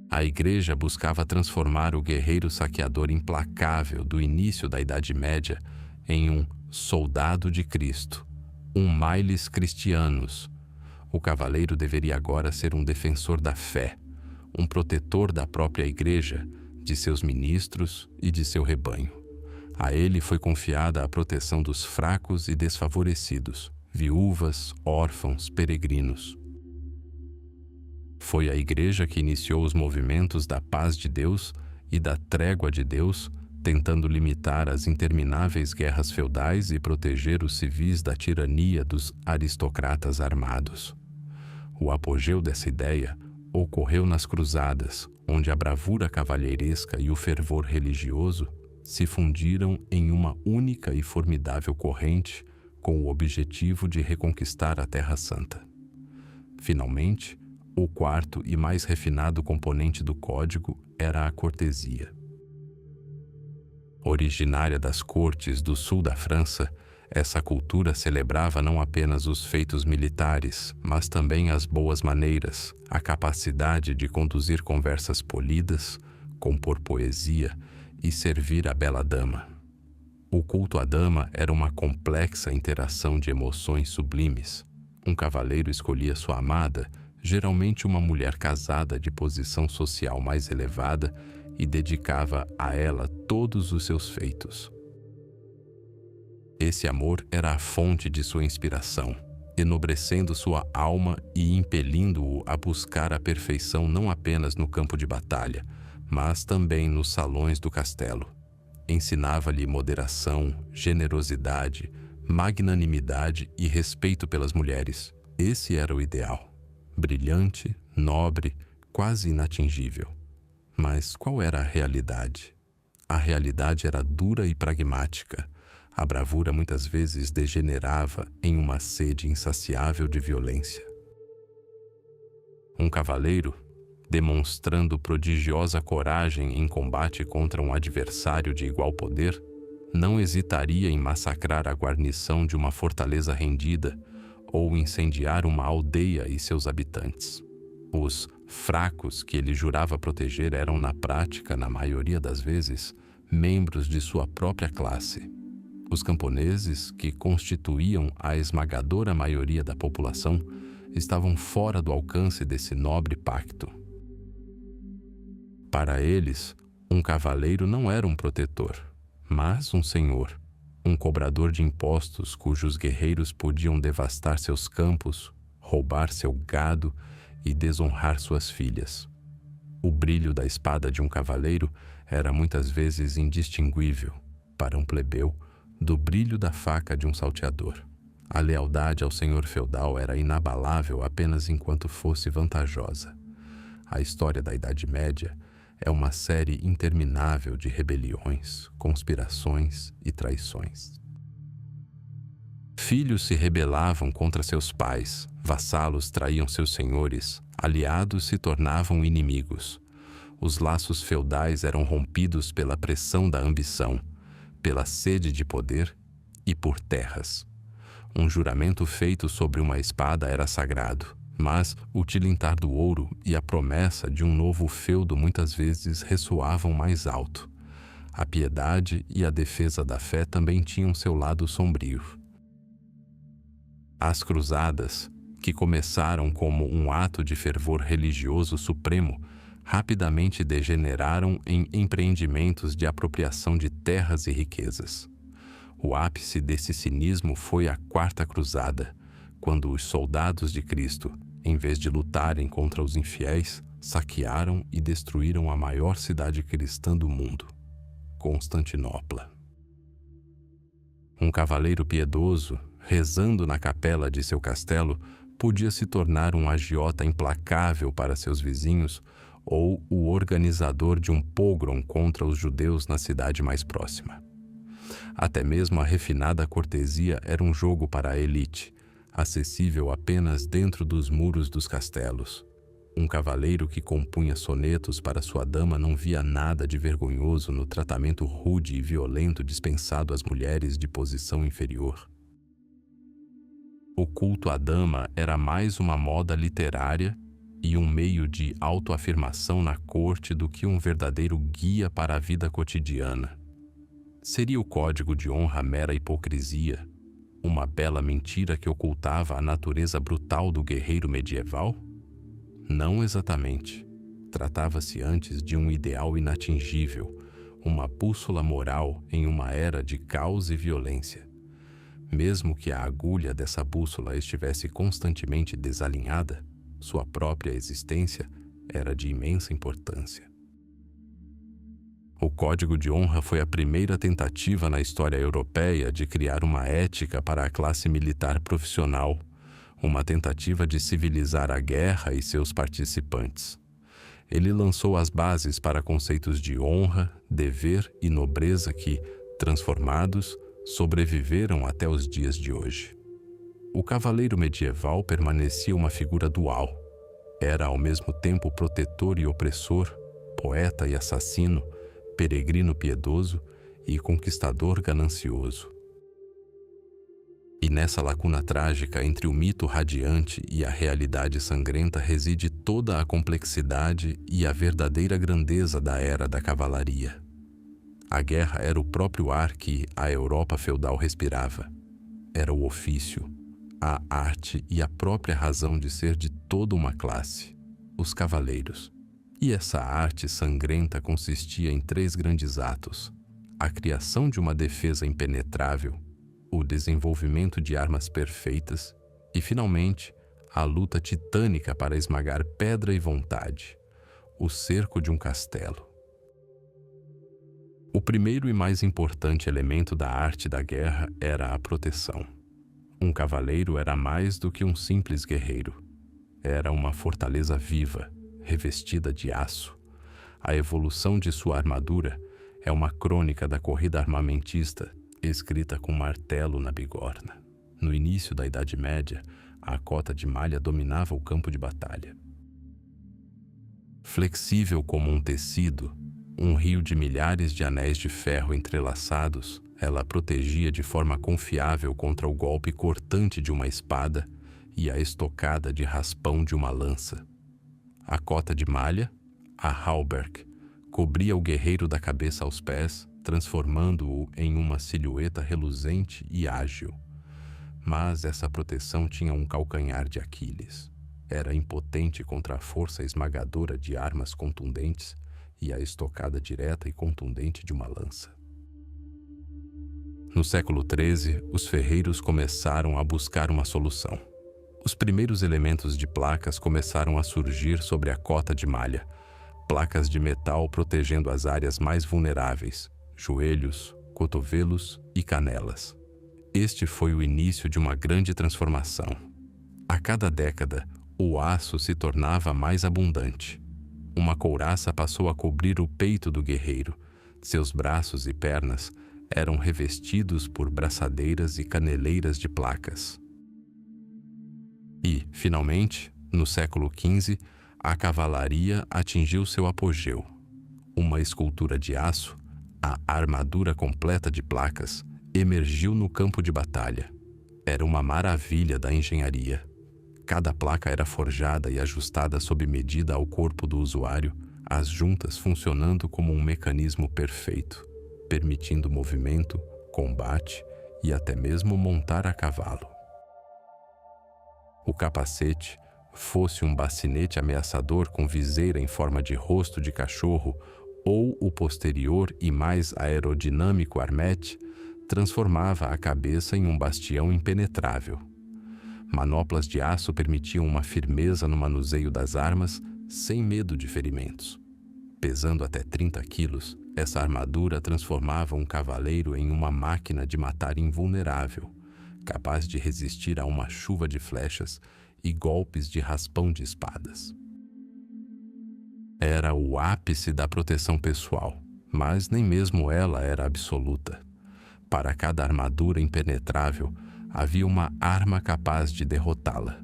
A: A Igreja buscava transformar o guerreiro saqueador implacável do início da Idade Média em um soldado de Cristo, um miles Christianus. O cavaleiro deveria agora ser um defensor da fé, um protetor da própria Igreja, de seus ministros e de seu rebanho. A ele foi confiada a proteção dos fracos e desfavorecidos, viúvas, órfãos, peregrinos. Foi a Igreja que iniciou os movimentos da paz de Deus e da trégua de Deus, tentando limitar as intermináveis guerras feudais e proteger os civis da tirania dos aristocratas armados. O apogeu dessa ideia ocorreu nas Cruzadas, onde a bravura cavalheiresca e o fervor religioso se fundiram em uma única e formidável corrente com o objetivo de reconquistar a Terra Santa. Finalmente, o quarto e mais refinado componente do código era a cortesia. Originária das cortes do sul da França, essa cultura celebrava não apenas os feitos militares, mas também as boas maneiras, a capacidade de conduzir conversas polidas, compor poesia e servir a bela dama. O culto à dama era uma complexa interação de emoções sublimes. Um cavaleiro escolhia sua amada, geralmente uma mulher casada de posição social mais elevada, e dedicava a ela todos os seus feitos. Esse amor era a fonte de sua inspiração, enobrecendo sua alma e impelindo-o a buscar a perfeição não apenas no campo de batalha, mas também nos salões do castelo. Ensinava-lhe moderação, generosidade, magnanimidade e respeito pelas mulheres. Esse era o ideal. Brilhante, nobre, quase inatingível. Mas qual era a realidade? A realidade era dura e pragmática. A bravura muitas vezes degenerava em uma sede insaciável de violência. Um cavaleiro, demonstrando prodigiosa coragem em combate contra um adversário de igual poder, não hesitaria em massacrar a guarnição de uma fortaleza rendida ou incendiar uma aldeia e seus habitantes. Os fracos que ele jurava proteger eram, na prática, na maioria das vezes, membros de sua própria classe. Os camponeses, que constituíam a esmagadora maioria da população, estavam fora do alcance desse nobre pacto. Para eles, um cavaleiro não era um protetor, mas um senhor, um cobrador de impostos cujos guerreiros podiam devastar seus campos, roubar seu gado e desonrar suas filhas. O brilho da espada de um cavaleiro era muitas vezes indistinguível, para um plebeu, do brilho da faca de um salteador. A lealdade ao senhor feudal era inabalável apenas enquanto fosse vantajosa. A história da Idade Média é uma série interminável de rebeliões, conspirações e traições. Filhos se rebelavam contra seus pais, vassalos traíam seus senhores, aliados se tornavam inimigos. Os laços feudais eram rompidos pela pressão da ambição, pela sede de poder e por terras. Um juramento feito sobre uma espada era sagrado, mas o tilintar do ouro e a promessa de um novo feudo muitas vezes ressoavam mais alto. A piedade e a defesa da fé também tinham seu lado sombrio. As cruzadas, que começaram como um ato de fervor religioso supremo, rapidamente degeneraram em empreendimentos de apropriação de terras e riquezas. O ápice desse cinismo foi a Quarta Cruzada, quando os soldados de Cristo, em vez de lutarem contra os infiéis, saquearam e destruíram a maior cidade cristã do mundo, Constantinopla. Um cavaleiro piedoso, rezando na capela de seu castelo, podia se tornar um agiota implacável para seus vizinhos ou o organizador de um pogrom contra os judeus na cidade mais próxima. Até mesmo a refinada cortesia era um jogo para a elite, acessível apenas dentro dos muros dos castelos. Um cavaleiro que compunha sonetos para sua dama não via nada de vergonhoso no tratamento rude e violento dispensado às mulheres de posição inferior. O culto à dama era mais uma moda literária e um meio de autoafirmação na corte do que um verdadeiro guia para a vida cotidiana. Seria o código de honra mera hipocrisia, uma bela mentira que ocultava a natureza brutal do guerreiro medieval? Não exatamente. Tratava-se antes de um ideal inatingível, uma bússola moral em uma era de caos e violência. Mesmo que a agulha dessa bússola estivesse constantemente desalinhada, sua própria existência era de imensa importância. O Código de Honra foi a primeira tentativa na história europeia de criar uma ética para a classe militar profissional, uma tentativa de civilizar a guerra e seus participantes. Ele lançou as bases para conceitos de honra, dever e nobreza que, transformados, sobreviveram até os dias de hoje. O cavaleiro medieval permanecia uma figura dual. Era ao mesmo tempo protetor e opressor, poeta e assassino, peregrino piedoso e conquistador ganancioso. E nessa lacuna trágica entre o mito radiante e a realidade sangrenta reside toda a complexidade e a verdadeira grandeza da era da cavalaria. A guerra era o próprio ar que a Europa feudal respirava. Era o ofício, a arte e a própria razão de ser de toda uma classe, os cavaleiros. E essa arte sangrenta consistia em 3 grandes atos: a criação de uma defesa impenetrável, o desenvolvimento de armas perfeitas e, finalmente, a luta titânica para esmagar pedra e vontade, o cerco de um castelo. O primeiro e mais importante elemento da arte da guerra era a proteção. Um cavaleiro era mais do que um simples guerreiro. Era uma fortaleza viva, revestida de aço. A evolução de sua armadura é uma crônica da corrida armamentista, escrita com martelo na bigorna. No início da Idade Média, a cota de malha dominava o campo de batalha. Flexível como um tecido, um rio de milhares de anéis de ferro entrelaçados, ela protegia de forma confiável contra o golpe cortante de uma espada e a estocada de raspão de uma lança. A cota de malha, a hauberk, cobria o guerreiro da cabeça aos pés, transformando-o em uma silhueta reluzente e ágil. Mas essa proteção tinha um calcanhar de Aquiles. Era impotente contra a força esmagadora de armas contundentes e a estocada direta e contundente de uma lança. No século XIII, os ferreiros começaram a buscar uma solução. Os primeiros elementos de placas começaram a surgir sobre a cota de malha, placas de metal protegendo as áreas mais vulneráveis, joelhos, cotovelos e canelas. Este foi o início de uma grande transformação. A cada década, o aço se tornava mais abundante. Uma couraça passou a cobrir o peito do guerreiro. Seus braços e pernas eram revestidos por braçadeiras e caneleiras de placas. E, finalmente, no século XV, a cavalaria atingiu seu apogeu. Uma escultura de aço, a armadura completa de placas, emergiu no campo de batalha. Era uma maravilha da engenharia. Cada placa era forjada e ajustada sob medida ao corpo do usuário, as juntas funcionando como um mecanismo perfeito, permitindo movimento, combate e até mesmo montar a cavalo. O capacete, fosse um bacinete ameaçador com viseira em forma de rosto de cachorro ou o posterior e mais aerodinâmico armete, transformava a cabeça em um bastião impenetrável. Manoplas de aço permitiam uma firmeza no manuseio das armas sem medo de ferimentos. Pesando até 30 quilos, essa armadura transformava um cavaleiro em uma máquina de matar invulnerável, capaz de resistir a uma chuva de flechas e golpes de raspão de espadas. Era o ápice da proteção pessoal, mas nem mesmo ela era absoluta. Para cada armadura impenetrável, havia uma arma capaz de derrotá-la.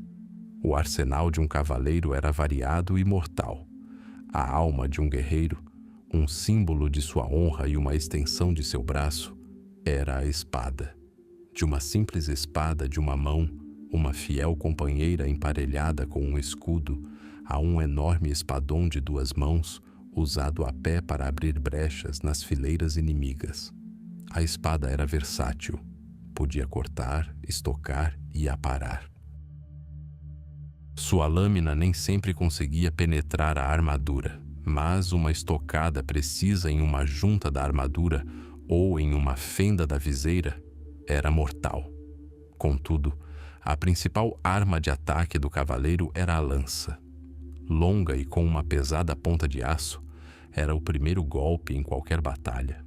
A: O arsenal de um cavaleiro era variado e mortal. A alma de um guerreiro, um símbolo de sua honra e uma extensão de seu braço, era a espada. De uma simples espada de uma mão, uma fiel companheira emparelhada com um escudo, a um enorme espadom de 2 mãos, usado a pé para abrir brechas nas fileiras inimigas. A espada era versátil. Podia cortar, estocar e aparar. Sua lâmina nem sempre conseguia penetrar a armadura, mas uma estocada precisa em uma junta da armadura ou em uma fenda da viseira era mortal. Contudo, a principal arma de ataque do cavaleiro era a lança. Longa e com uma pesada ponta de aço, era o primeiro golpe em qualquer batalha.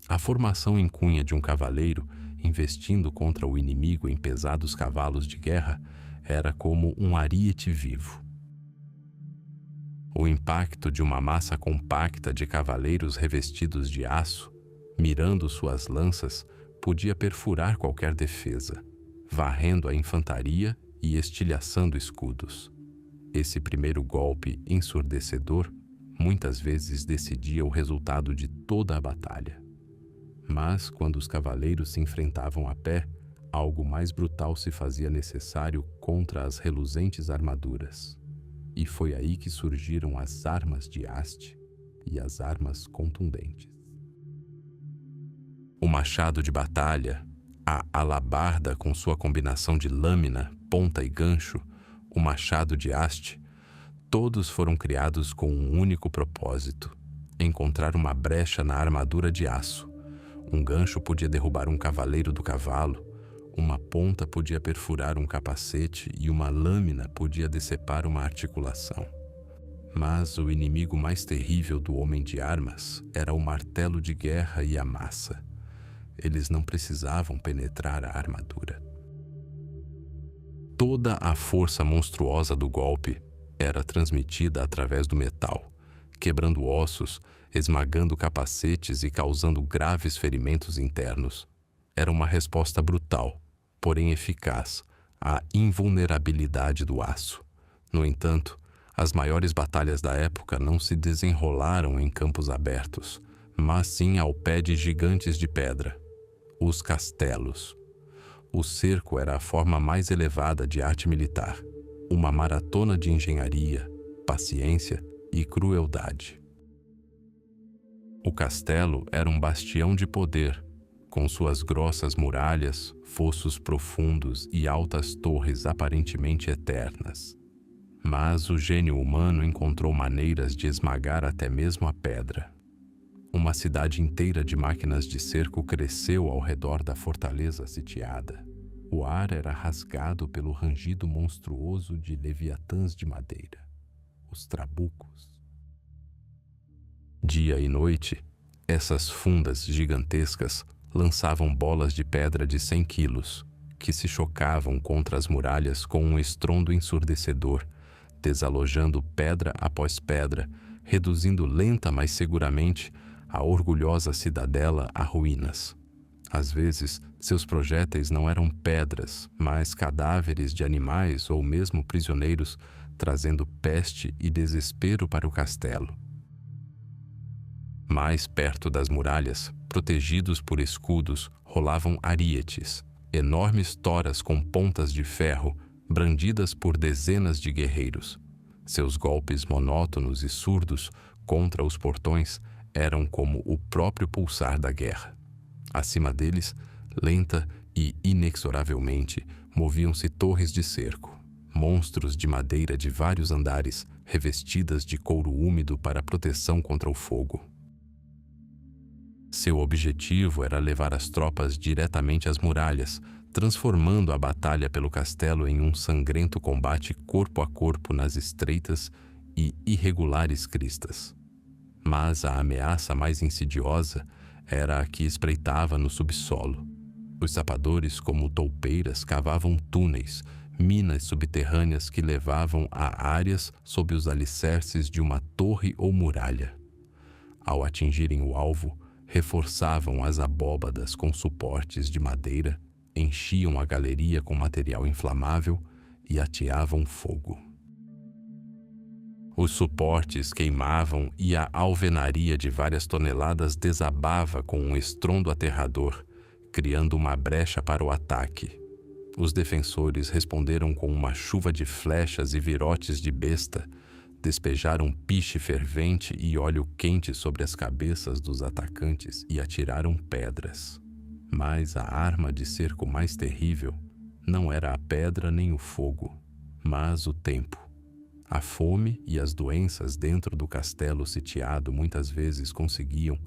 A: A formação em cunha de um cavaleiro investindo contra o inimigo em pesados cavalos de guerra era como um ariete vivo. O impacto de uma massa compacta de cavaleiros revestidos de aço, mirando suas lanças, podia perfurar qualquer defesa, varrendo a infantaria e estilhaçando escudos. Esse primeiro golpe ensurdecedor muitas vezes decidia o resultado de toda a batalha. Mas, quando os cavaleiros se enfrentavam a pé, algo mais brutal se fazia necessário contra as reluzentes armaduras. E foi aí que surgiram as armas de haste e as armas contundentes. O machado de batalha, a alabarda com sua combinação de lâmina, ponta e gancho, o machado de haste, todos foram criados com um único propósito: encontrar uma brecha na armadura de aço. Um gancho podia derrubar um cavaleiro do cavalo, uma ponta podia perfurar um capacete e uma lâmina podia decepar uma articulação. Mas o inimigo mais terrível do homem de armas era o martelo de guerra e a massa. Eles não precisavam penetrar a armadura. Toda a força monstruosa do golpe era transmitida através do metal, quebrando ossos, esmagando capacetes e causando graves ferimentos internos. Era uma resposta brutal, porém eficaz, à invulnerabilidade do aço. No entanto, As maiores batalhas da época não se desenrolaram em campos abertos, mas sim ao pé de gigantes de pedra, os castelos. O cerco era a forma mais elevada de arte militar, uma maratona de engenharia, paciência e crueldade. O castelo era um bastião de poder, com suas grossas muralhas, fossos profundos e altas torres aparentemente eternas. Mas o gênio humano encontrou maneiras de esmagar até mesmo a pedra. Uma cidade inteira de máquinas de cerco cresceu ao redor da fortaleza sitiada. O ar era rasgado pelo rangido monstruoso de leviatãs de madeira, os trabucos. Dia e noite, essas fundas gigantescas lançavam bolas de pedra de 100 quilos, que se chocavam contra as muralhas com um estrondo ensurdecedor, desalojando pedra após pedra, reduzindo lenta mas seguramente a orgulhosa cidadela a ruínas. Às vezes, seus projéteis não eram pedras, mas cadáveres de animais ou mesmo prisioneiros, trazendo peste e desespero para o castelo. Mais perto das muralhas, protegidos por escudos, rolavam arietes, enormes toras com pontas de ferro, brandidas por dezenas de guerreiros. Seus golpes monótonos e surdos contra os portões eram como o próprio pulsar da guerra. Acima deles, lenta e inexoravelmente, moviam-se torres de cerco, monstros de madeira de vários andares, revestidas de couro úmido para proteção contra o fogo. Seu objetivo era levar as tropas diretamente às muralhas, transformando a batalha pelo castelo em um sangrento combate corpo a corpo nas estreitas e irregulares cristas. Mas a ameaça mais insidiosa era a que espreitava no subsolo. Os sapadores, como toupeiras, cavavam túneis, minas subterrâneas que levavam a áreas sob os alicerces de uma torre ou muralha. Ao atingirem o alvo, reforçavam as abóbadas com suportes de madeira, enchiam a galeria com material inflamável e ateavam fogo. Os suportes queimavam e a alvenaria de várias toneladas desabava com um estrondo aterrador, criando uma brecha para o ataque. Os defensores responderam com uma chuva de flechas e virotes de besta, despejaram piche fervente e óleo quente sobre as cabeças dos atacantes e atiraram pedras. Mas a arma de cerco mais terrível não era a pedra nem o fogo, mas o tempo. A fome e as doenças dentro do castelo sitiado muitas vezes conseguiam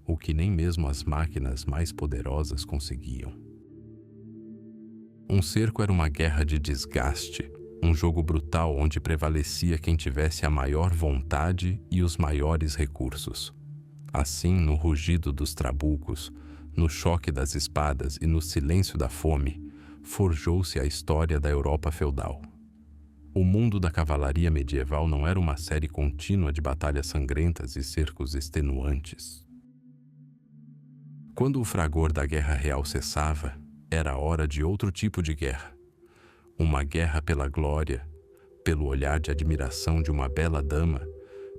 A: o que nem mesmo as máquinas mais poderosas conseguiam. Um cerco era uma guerra de desgaste, um jogo brutal onde prevalecia quem tivesse a maior vontade e os maiores recursos. Assim, no rugido dos trabucos, no choque das espadas e no silêncio da fome, forjou-se a história da Europa feudal. O mundo da cavalaria medieval não era uma série contínua de batalhas sangrentas e cercos extenuantes. Quando o fragor da guerra real cessava, era a hora de outro tipo de guerra. Uma guerra pela glória, pelo olhar de admiração de uma bela dama,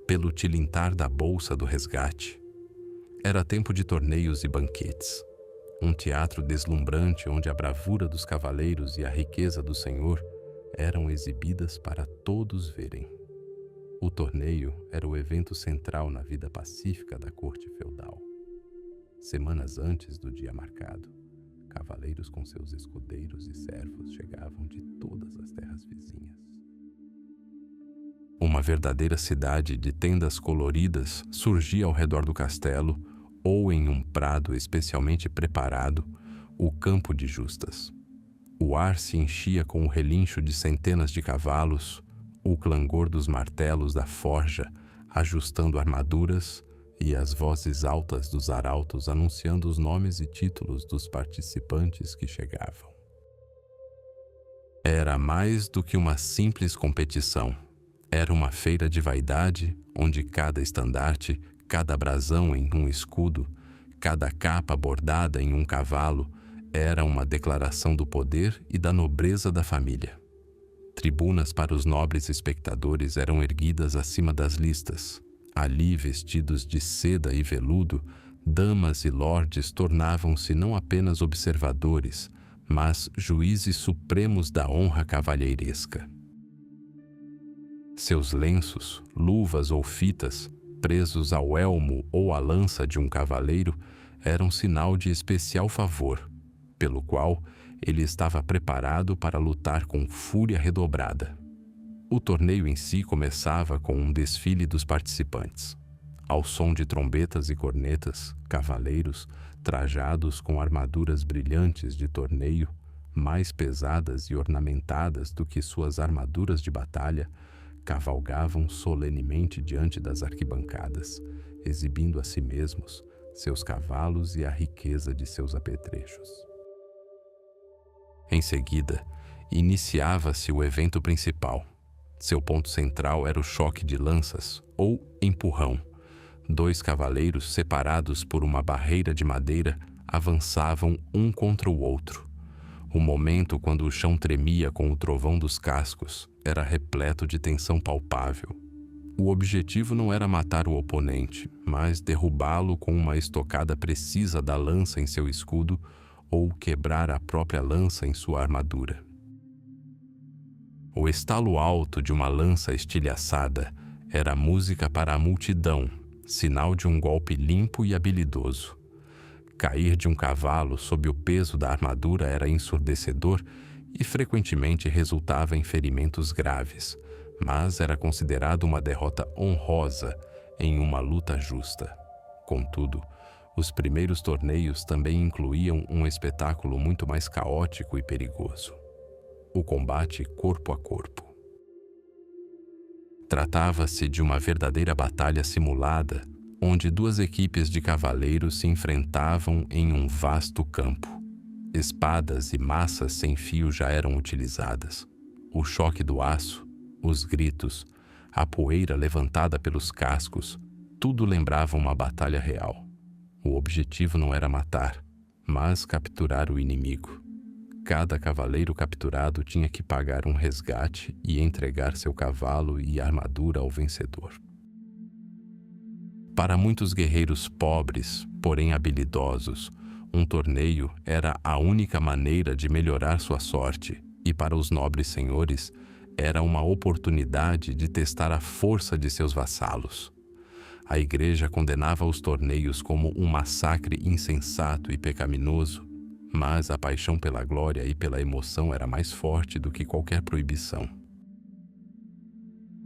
A: pelo tilintar da bolsa do resgate. Era tempo de torneios e banquetes. Um teatro deslumbrante onde a bravura dos cavaleiros e a riqueza do senhor eram exibidas para todos verem. O torneio era o evento central na vida pacífica da corte feudal. Semanas antes do dia marcado, cavaleiros com seus escudeiros e servos chegavam de todas as terras vizinhas. Uma verdadeira cidade de tendas coloridas surgia ao redor do castelo, ou em um prado especialmente preparado, o campo de justas. O ar se enchia com o relincho de centenas de cavalos, o clangor dos martelos da forja ajustando armaduras e as vozes altas dos arautos anunciando os nomes e títulos dos participantes que chegavam. Era mais do que uma simples competição. Era uma feira de vaidade, onde cada estandarte, cada brasão em um escudo, cada capa bordada em um cavalo, era uma declaração do poder e da nobreza da família. Tribunas para os nobres espectadores eram erguidas acima das listas. Ali, vestidos de seda e veludo, damas e lordes tornavam-se não apenas observadores, mas juízes supremos da honra cavalheiresca. Seus lenços, luvas ou fitas, presos ao elmo ou à lança de um cavaleiro, eram sinal de especial favor, pelo qual ele estava preparado para lutar com fúria redobrada. O torneio em si começava com um desfile dos participantes. Ao som de trombetas e cornetas, cavaleiros, trajados com armaduras brilhantes de torneio, mais pesadas e ornamentadas do que suas armaduras de batalha, cavalgavam solenemente diante das arquibancadas, exibindo a si mesmos, seus cavalos e a riqueza de seus apetrechos. Em seguida, iniciava-se o evento principal. Seu ponto central era o choque de lanças, ou empurrão. 2 cavaleiros, separados por uma barreira de madeira, avançavam um contra o outro. O momento quando o chão tremia com o trovão dos cascos era repleto de tensão palpável. O objetivo não era matar o oponente, mas derrubá-lo com uma estocada precisa da lança em seu escudo ou quebrar a própria lança em sua armadura. O estalo alto de uma lança estilhaçada era música para a multidão, sinal de um golpe limpo e habilidoso. Cair de um cavalo sob o peso da armadura era ensurdecedor e frequentemente resultava em ferimentos graves, mas era considerado uma derrota honrosa em uma luta justa. Contudo, os primeiros torneios também incluíam um espetáculo muito mais caótico e perigoso: o combate corpo a corpo. Tratava-se de uma verdadeira batalha simulada, onde 2 equipes de cavaleiros se enfrentavam em um vasto campo. Espadas e massas sem fio já eram utilizadas. O choque do aço, os gritos, a poeira levantada pelos cascos, tudo lembrava uma batalha real. O objetivo não era matar, mas capturar o inimigo. Cada cavaleiro capturado tinha que pagar um resgate e entregar seu cavalo e armadura ao vencedor. Para muitos guerreiros pobres, porém habilidosos, um torneio era a única maneira de melhorar sua sorte, e para os nobres senhores, era uma oportunidade de testar a força de seus vassalos. A Igreja condenava os torneios como um massacre insensato e pecaminoso, mas a paixão pela glória e pela emoção era mais forte do que qualquer proibição.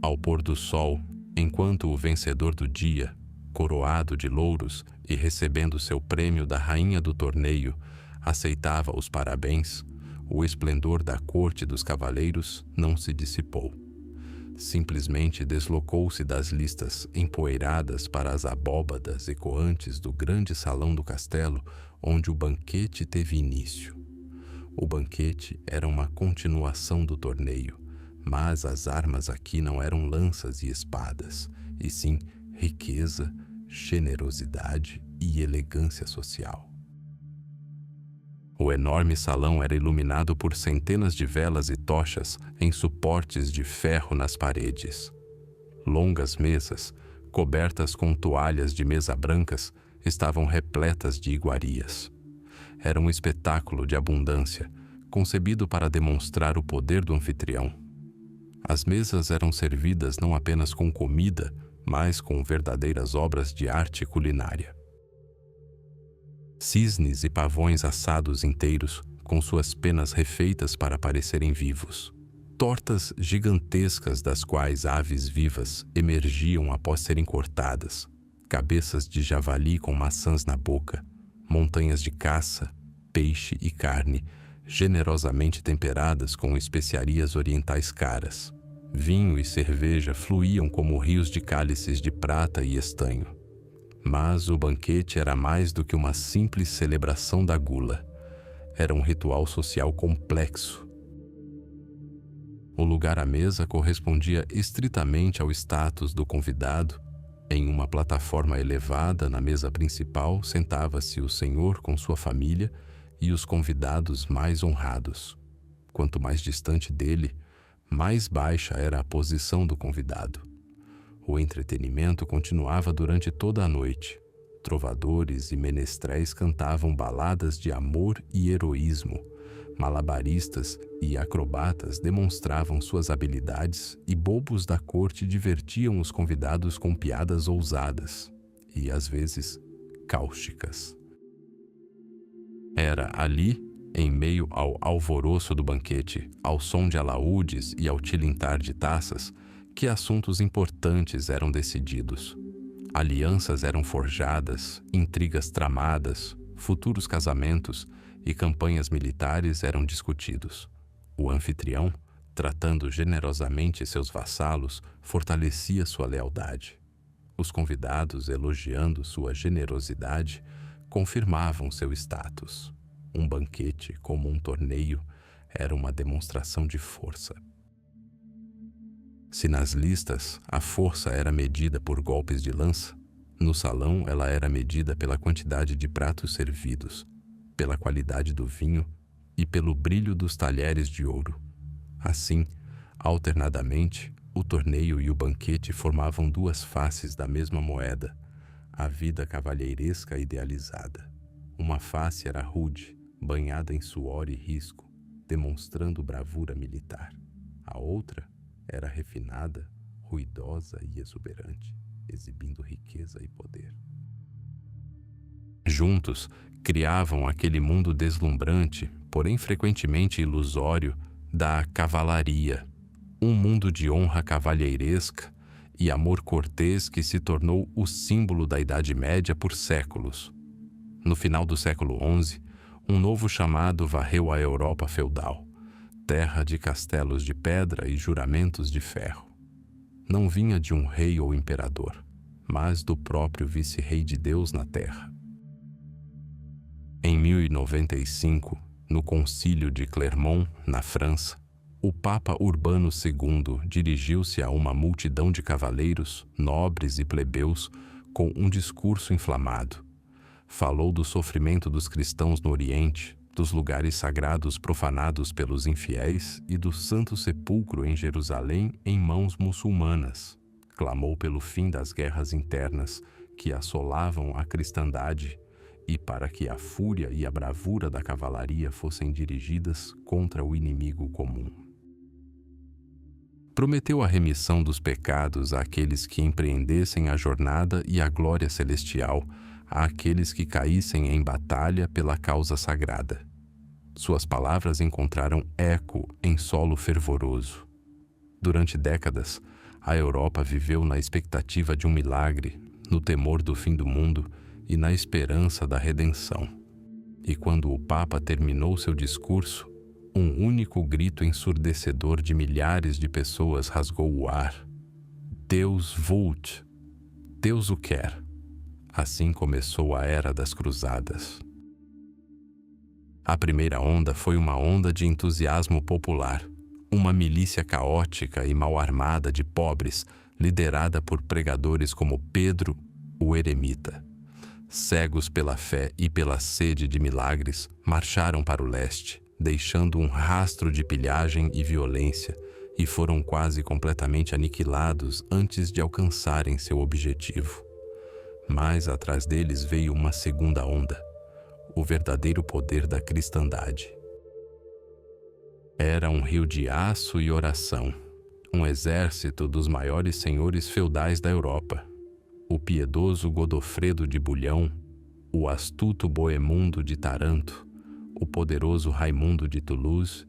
A: Ao pôr do sol, enquanto o vencedor do dia, coroado de louros e recebendo seu prêmio da rainha do torneio, aceitava os parabéns, o esplendor da corte dos cavaleiros não se dissipou. Simplesmente deslocou-se das listas empoeiradas para as abóbadas ecoantes do grande salão do castelo, onde o banquete teve início. O banquete era uma continuação do torneio, mas as armas aqui não eram lanças e espadas, e sim riqueza, generosidade e elegância social. O enorme salão era iluminado por centenas de velas e tochas em suportes de ferro nas paredes. Longas mesas, cobertas com toalhas de mesa brancas, estavam repletas de iguarias. Era um espetáculo de abundância, concebido para demonstrar o poder do anfitrião. As mesas eram servidas não apenas com comida, mas com verdadeiras obras de arte culinária. Cisnes e pavões assados inteiros, com suas penas refeitas para parecerem vivos. Tortas gigantescas das quais aves vivas emergiam após serem cortadas. Cabeças de javali com maçãs na boca. Montanhas de caça, peixe e carne, generosamente temperadas com especiarias orientais caras. Vinho e cerveja fluíam como rios de cálices de prata e estanho. Mas o banquete era mais do que uma simples celebração da gula. Era um ritual social complexo. O lugar à mesa correspondia estritamente ao status do convidado. Em uma plataforma elevada, na mesa principal, sentava-se o senhor com sua família e os convidados mais honrados. Quanto mais distante dele, mais baixa era a posição do convidado. O entretenimento continuava durante toda a noite. Trovadores e menestréis cantavam baladas de amor e heroísmo. Malabaristas e acrobatas demonstravam suas habilidades e bobos da corte divertiam os convidados com piadas ousadas e, às vezes, cáusticas. Era ali, em meio ao alvoroço do banquete, ao som de alaúdes e ao tilintar de taças, que assuntos importantes eram decididos. Alianças eram forjadas, intrigas tramadas, futuros casamentos e campanhas militares eram discutidos. O anfitrião, tratando generosamente seus vassalos, fortalecia sua lealdade. Os convidados, elogiando sua generosidade, confirmavam seu status. Um banquete, como um torneio, era uma demonstração de força. Se nas listas a força era medida por golpes de lança, no salão ela era medida pela quantidade de pratos servidos, pela qualidade do vinho e pelo brilho dos talheres de ouro. Assim, alternadamente, o torneio e o banquete formavam duas faces da mesma moeda, a vida cavalheiresca idealizada. Uma face era rude, banhada em suor e risco, demonstrando bravura militar. A outra era refinada, ruidosa e exuberante, exibindo riqueza e poder. Juntos, criavam aquele mundo deslumbrante, porém frequentemente ilusório, da cavalaria, um mundo de honra cavalheiresca e amor cortês que se tornou o símbolo da Idade Média por séculos. No final do século XI, um novo chamado varreu a Europa feudal, terra de castelos de pedra e juramentos de ferro. Não vinha de um rei ou imperador, mas do próprio vice-rei de Deus na terra. Em 1095, no Concílio de Clermont, na França, o Papa Urbano II dirigiu-se a uma multidão de cavaleiros, nobres e plebeus com um discurso inflamado. Falou do sofrimento dos cristãos no Oriente, dos lugares sagrados profanados pelos infiéis e do Santo Sepulcro em Jerusalém em mãos muçulmanas. Clamou pelo fim das guerras internas que assolavam a cristandade e para que a fúria e a bravura da cavalaria fossem dirigidas contra o inimigo comum. Prometeu a remissão dos pecados àqueles que empreendessem a jornada e a glória celestial, àqueles que caíssem em batalha pela causa sagrada. Suas palavras encontraram eco em solo fervoroso. Durante décadas, a Europa viveu na expectativa de um milagre, no temor do fim do mundo e na esperança da redenção. E quando o Papa terminou seu discurso, um único grito ensurdecedor de milhares de pessoas rasgou o ar. Deus vult! Deus o quer! Assim começou a Era das Cruzadas. A primeira onda foi uma onda de entusiasmo popular, uma milícia caótica e mal armada de pobres, liderada por pregadores como Pedro, o Eremita. Cegos pela fé e pela sede de milagres, marcharam para o leste, deixando um rastro de pilhagem e violência, e foram quase completamente aniquilados antes de alcançarem seu objetivo. Mas atrás deles veio uma segunda onda, o verdadeiro poder da cristandade. Era um rio de aço e oração, um exército dos maiores senhores feudais da Europa, o piedoso Godofredo de Bulhão, o astuto Boemundo de Taranto, o poderoso Raimundo de Toulouse,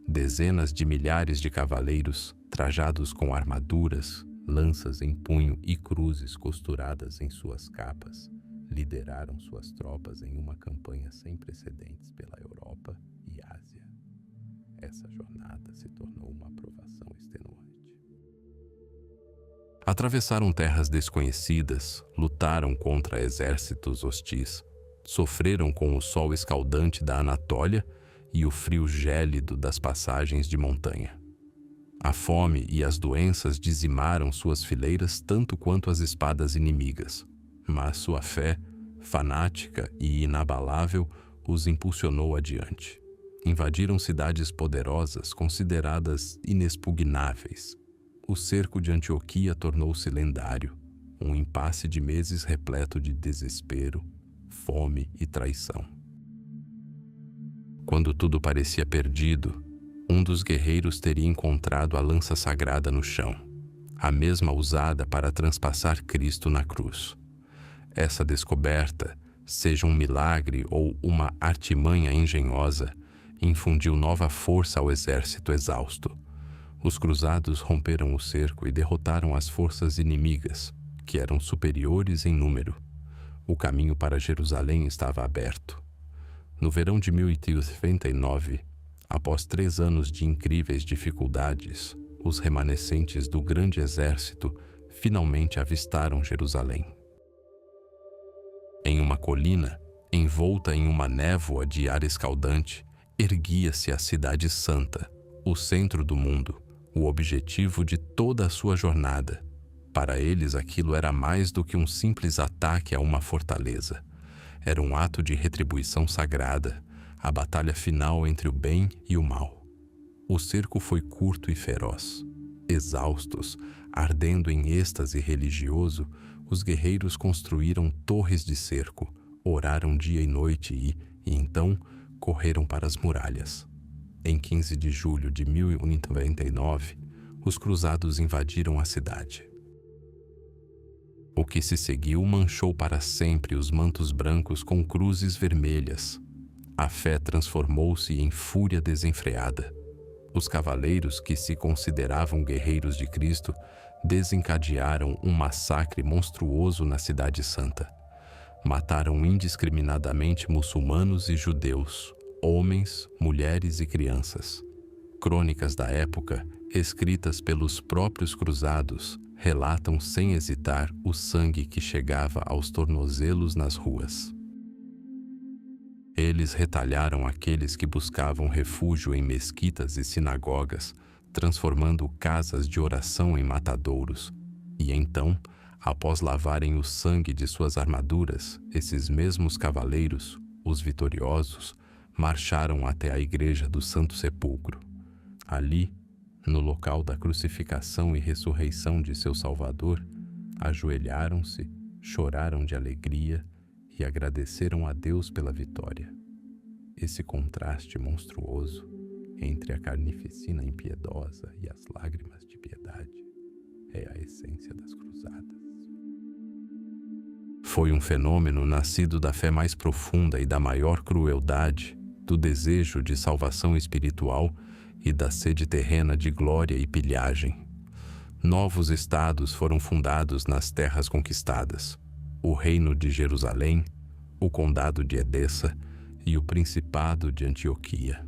A: dezenas de milhares de cavaleiros trajados com armaduras, lanças em punho e cruzes costuradas em suas capas, lideraram suas tropas em uma campanha sem precedentes pela Europa e Ásia. Essa jornada se tornou uma provação extenuante. Atravessaram terras desconhecidas, lutaram contra exércitos hostis, sofreram com o sol escaldante da Anatólia e o frio gélido das passagens de montanha. A fome e as doenças dizimaram suas fileiras tanto quanto as espadas inimigas, mas sua fé, fanática e inabalável, os impulsionou adiante. Invadiram cidades poderosas consideradas inexpugnáveis. O cerco de Antioquia tornou-se lendário, um impasse de meses repleto de desespero, fome e traição. Quando tudo parecia perdido, um dos guerreiros teria encontrado a lança sagrada no chão, a mesma usada para transpassar Cristo na cruz. Essa descoberta, seja um milagre ou uma artimanha engenhosa, infundiu nova força ao exército exausto. Os cruzados romperam o cerco e derrotaram as forças inimigas, que eram superiores em número. O caminho para Jerusalém estava aberto. No verão de 1099, após 3 anos de incríveis dificuldades, os remanescentes do grande exército finalmente avistaram Jerusalém. Em uma colina, envolta em uma névoa de ar escaldante, erguia-se a Cidade Santa, o centro do mundo, o objetivo de toda a sua jornada. Para eles, aquilo era mais do que um simples ataque a uma fortaleza. Era um ato de retribuição sagrada, a batalha final entre o bem e o mal. O cerco foi curto e feroz. Exaustos, ardendo em êxtase religioso, os guerreiros construíram torres de cerco, oraram dia e noite e então, correram para as muralhas. Em 15 de julho de 1099, os cruzados invadiram a cidade. O que se seguiu manchou para sempre os mantos brancos com cruzes vermelhas. A fé transformou-se em fúria desenfreada. Os cavaleiros, que se consideravam guerreiros de Cristo, desencadearam um massacre monstruoso na Cidade Santa. Mataram indiscriminadamente muçulmanos e judeus, homens, mulheres e crianças. Crônicas da época, escritas pelos próprios cruzados, relatam sem hesitar o sangue que chegava aos tornozelos nas ruas. Eles retalharam aqueles que buscavam refúgio em mesquitas e sinagogas, transformando casas de oração em matadouros. E então, após lavarem o sangue de suas armaduras, esses mesmos cavaleiros, os vitoriosos, marcharam até a igreja do Santo Sepulcro. Ali, no local da crucificação e ressurreição de seu Salvador, ajoelharam-se, choraram de alegria e agradeceram a Deus pela vitória. Esse contraste monstruoso entre a carnificina impiedosa e as lágrimas de piedade é a essência das cruzadas. Foi um fenômeno nascido da fé mais profunda e da maior crueldade, do desejo de salvação espiritual e da sede terrena de glória e pilhagem. Novos estados foram fundados nas terras conquistadas: o reino de Jerusalém, o condado de Edessa e o principado de Antioquia.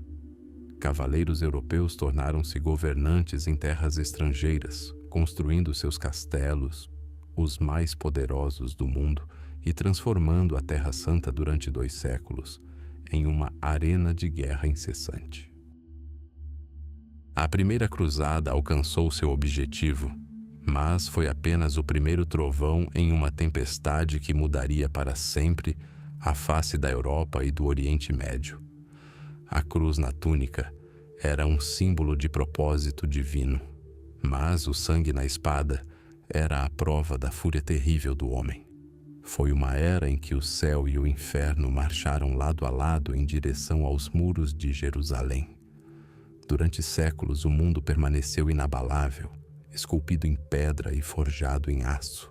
A: Cavaleiros europeus tornaram-se governantes em terras estrangeiras, construindo seus castelos, os mais poderosos do mundo, e transformando a Terra Santa durante 2 séculos em uma arena de guerra incessante. A primeira cruzada alcançou seu objetivo, mas foi apenas o primeiro trovão em uma tempestade que mudaria para sempre a face da Europa e do Oriente Médio. A cruz na túnica era um símbolo de propósito divino, mas o sangue na espada era a prova da fúria terrível do homem. Foi uma era em que o céu e o inferno marcharam lado a lado em direção aos muros de Jerusalém. Durante séculos, o mundo permaneceu inabalável, esculpido em pedra e forjado em aço.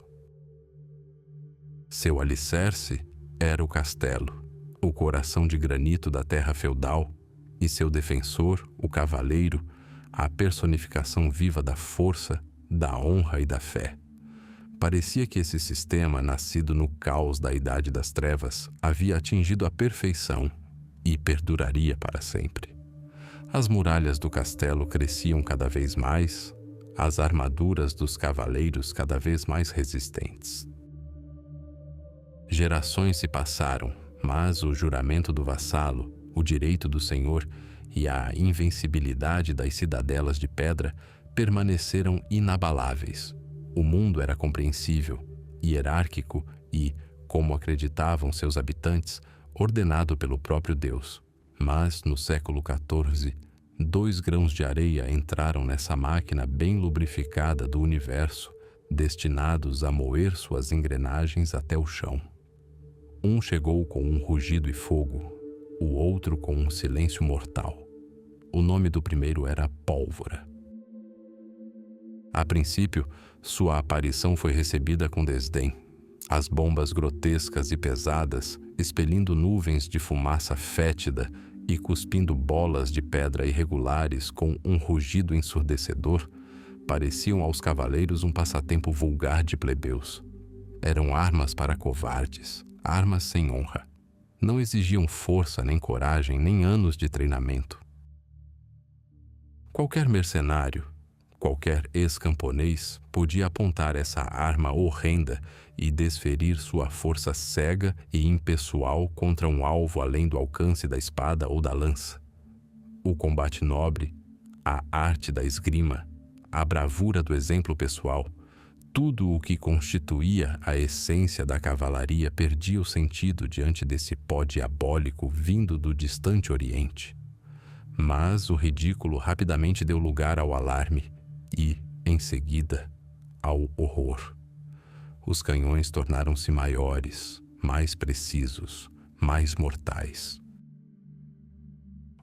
A: Seu alicerce era o castelo, o coração de granito da terra feudal, e seu defensor, o cavaleiro, a personificação viva da força, da honra e da fé. Parecia que esse sistema, nascido no caos da Idade das Trevas, havia atingido a perfeição e perduraria para sempre. As muralhas do castelo cresciam cada vez mais, as armaduras dos cavaleiros cada vez mais resistentes. Gerações se passaram, mas o juramento do vassalo, o direito do senhor e a invencibilidade das cidadelas de pedra permaneceram inabaláveis. O mundo era compreensível, hierárquico e, como acreditavam seus habitantes, ordenado pelo próprio Deus. Mas, no século XIV, 2 grãos de areia entraram nessa máquina bem lubrificada do universo, destinados a moer suas engrenagens até o chão. Um chegou com um rugido e fogo, o outro com um silêncio mortal. O nome do primeiro era Pólvora. A princípio, sua aparição foi recebida com desdém. As bombas grotescas e pesadas, expelindo nuvens de fumaça fétida e cuspindo bolas de pedra irregulares com um rugido ensurdecedor, pareciam aos cavaleiros um passatempo vulgar de plebeus. Eram armas para covardes, armas sem honra. Não exigiam força, nem coragem, nem anos de treinamento. Qualquer mercenário, qualquer ex-camponês podia apontar essa arma horrenda e desferir sua força cega e impessoal contra um alvo além do alcance da espada ou da lança. O combate nobre, a arte da esgrima, a bravura do exemplo pessoal, tudo o que constituía a essência da cavalaria perdia o sentido diante desse pó diabólico vindo do distante Oriente. Mas o ridículo rapidamente deu lugar ao alarme e, em seguida, ao horror. Os canhões tornaram-se maiores, mais precisos, mais mortais.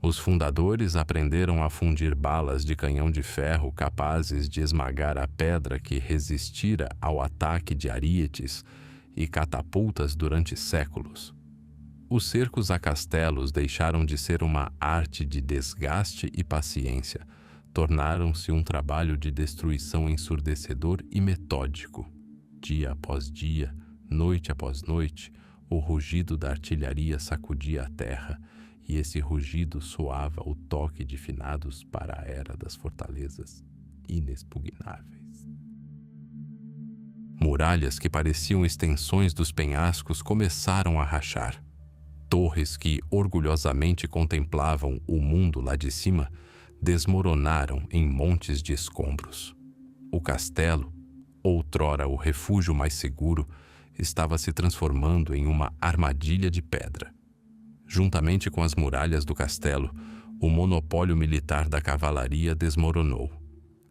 A: Os fundadores aprenderam a fundir balas de canhão de ferro capazes de esmagar a pedra que resistira ao ataque de arietes e catapultas durante séculos. Os cercos a castelos deixaram de ser uma arte de desgaste e paciência, tornaram-se um trabalho de destruição ensurdecedor e metódico. Dia após dia, noite após noite, o rugido da artilharia sacudia a terra, e esse rugido soava o toque de finados para a era das fortalezas inexpugnáveis. Muralhas que pareciam extensões dos penhascos começaram a rachar. Torres que orgulhosamente contemplavam o mundo lá de cima desmoronaram em montes de escombros. O castelo, outrora o refúgio mais seguro, estava se transformando em uma armadilha de pedra. Juntamente com as muralhas do castelo, o monopólio militar da cavalaria desmoronou.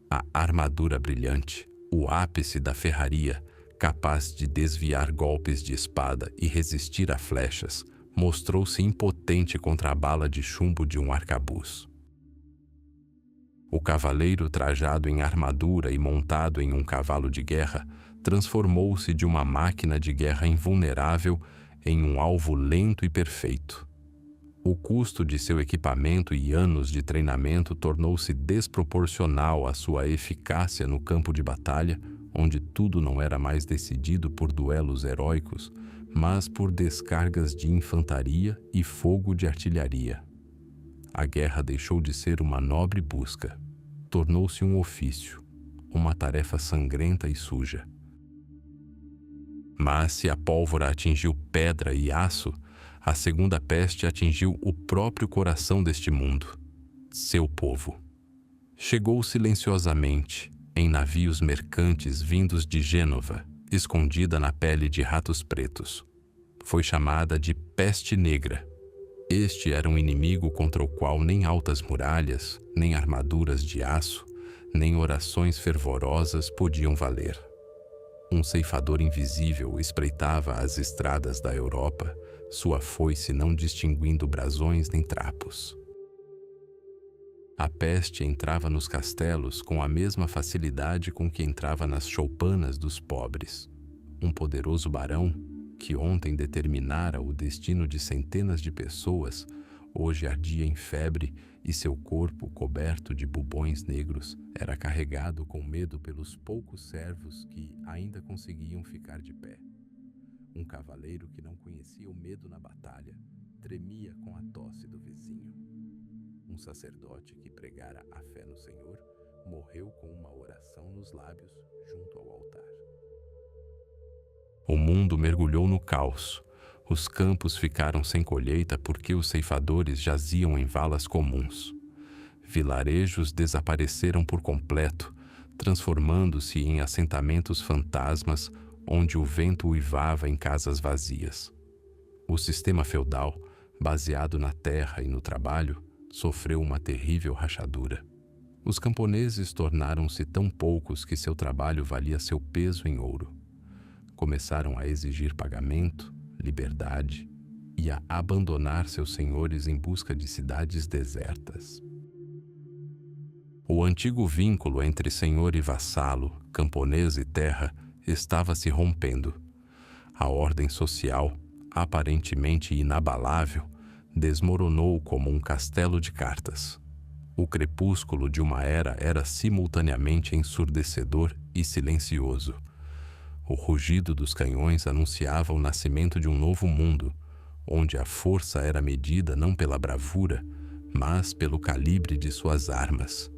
A: A armadura brilhante, o ápice da ferraria, capaz de desviar golpes de espada e resistir a flechas, mostrou-se impotente contra a bala de chumbo de um arcabuz. O cavaleiro trajado em armadura e montado em um cavalo de guerra transformou-se de uma máquina de guerra invulnerável em um alvo lento e perfeito. O custo de seu equipamento e anos de treinamento tornou-se desproporcional à sua eficácia no campo de batalha, onde tudo não era mais decidido por duelos heróicos, mas por descargas de infantaria e fogo de artilharia. A guerra deixou de ser uma nobre busca, tornou-se um ofício, uma tarefa sangrenta e suja. Mas se a pólvora atingiu pedra e aço, a segunda peste atingiu o próprio coração deste mundo, seu povo. Chegou silenciosamente, em navios mercantes vindos de Gênova, escondida na pele de ratos pretos. Foi chamada de peste negra. Este era um inimigo contra o qual nem altas muralhas, nem armaduras de aço, nem orações fervorosas podiam valer. Um ceifador invisível espreitava as estradas da Europa, sua foice não distinguindo brasões nem trapos. A peste entrava nos castelos com a mesma facilidade com que entrava nas choupanas dos pobres. Um poderoso barão, que ontem determinara o destino de centenas de pessoas, hoje ardia em febre e seu corpo, coberto de bubões negros, era carregado com medo pelos poucos servos que ainda conseguiam ficar de pé. Um cavaleiro que não conhecia o medo na batalha tremia com a tosse do vizinho. Um sacerdote que pregara a fé no Senhor morreu com uma oração nos lábios junto ao altar. O mundo mergulhou no caos. Os campos ficaram sem colheita porque os ceifadores jaziam em valas comuns. Vilarejos desapareceram por completo, transformando-se em assentamentos fantasmas onde o vento uivava em casas vazias. O sistema feudal, baseado na terra e no trabalho, sofreu uma terrível rachadura. Os camponeses tornaram-se tão poucos que seu trabalho valia seu peso em ouro. Começaram a exigir pagamento, liberdade e a abandonar seus senhores em busca de cidades desertas. O antigo vínculo entre senhor e vassalo, camponês e terra, estava se rompendo. A ordem social, aparentemente inabalável, desmoronou como um castelo de cartas. O crepúsculo de uma era simultaneamente ensurdecedor e silencioso. O rugido dos canhões anunciava o nascimento de um novo mundo, onde a força era medida não pela bravura, mas pelo calibre de suas armas,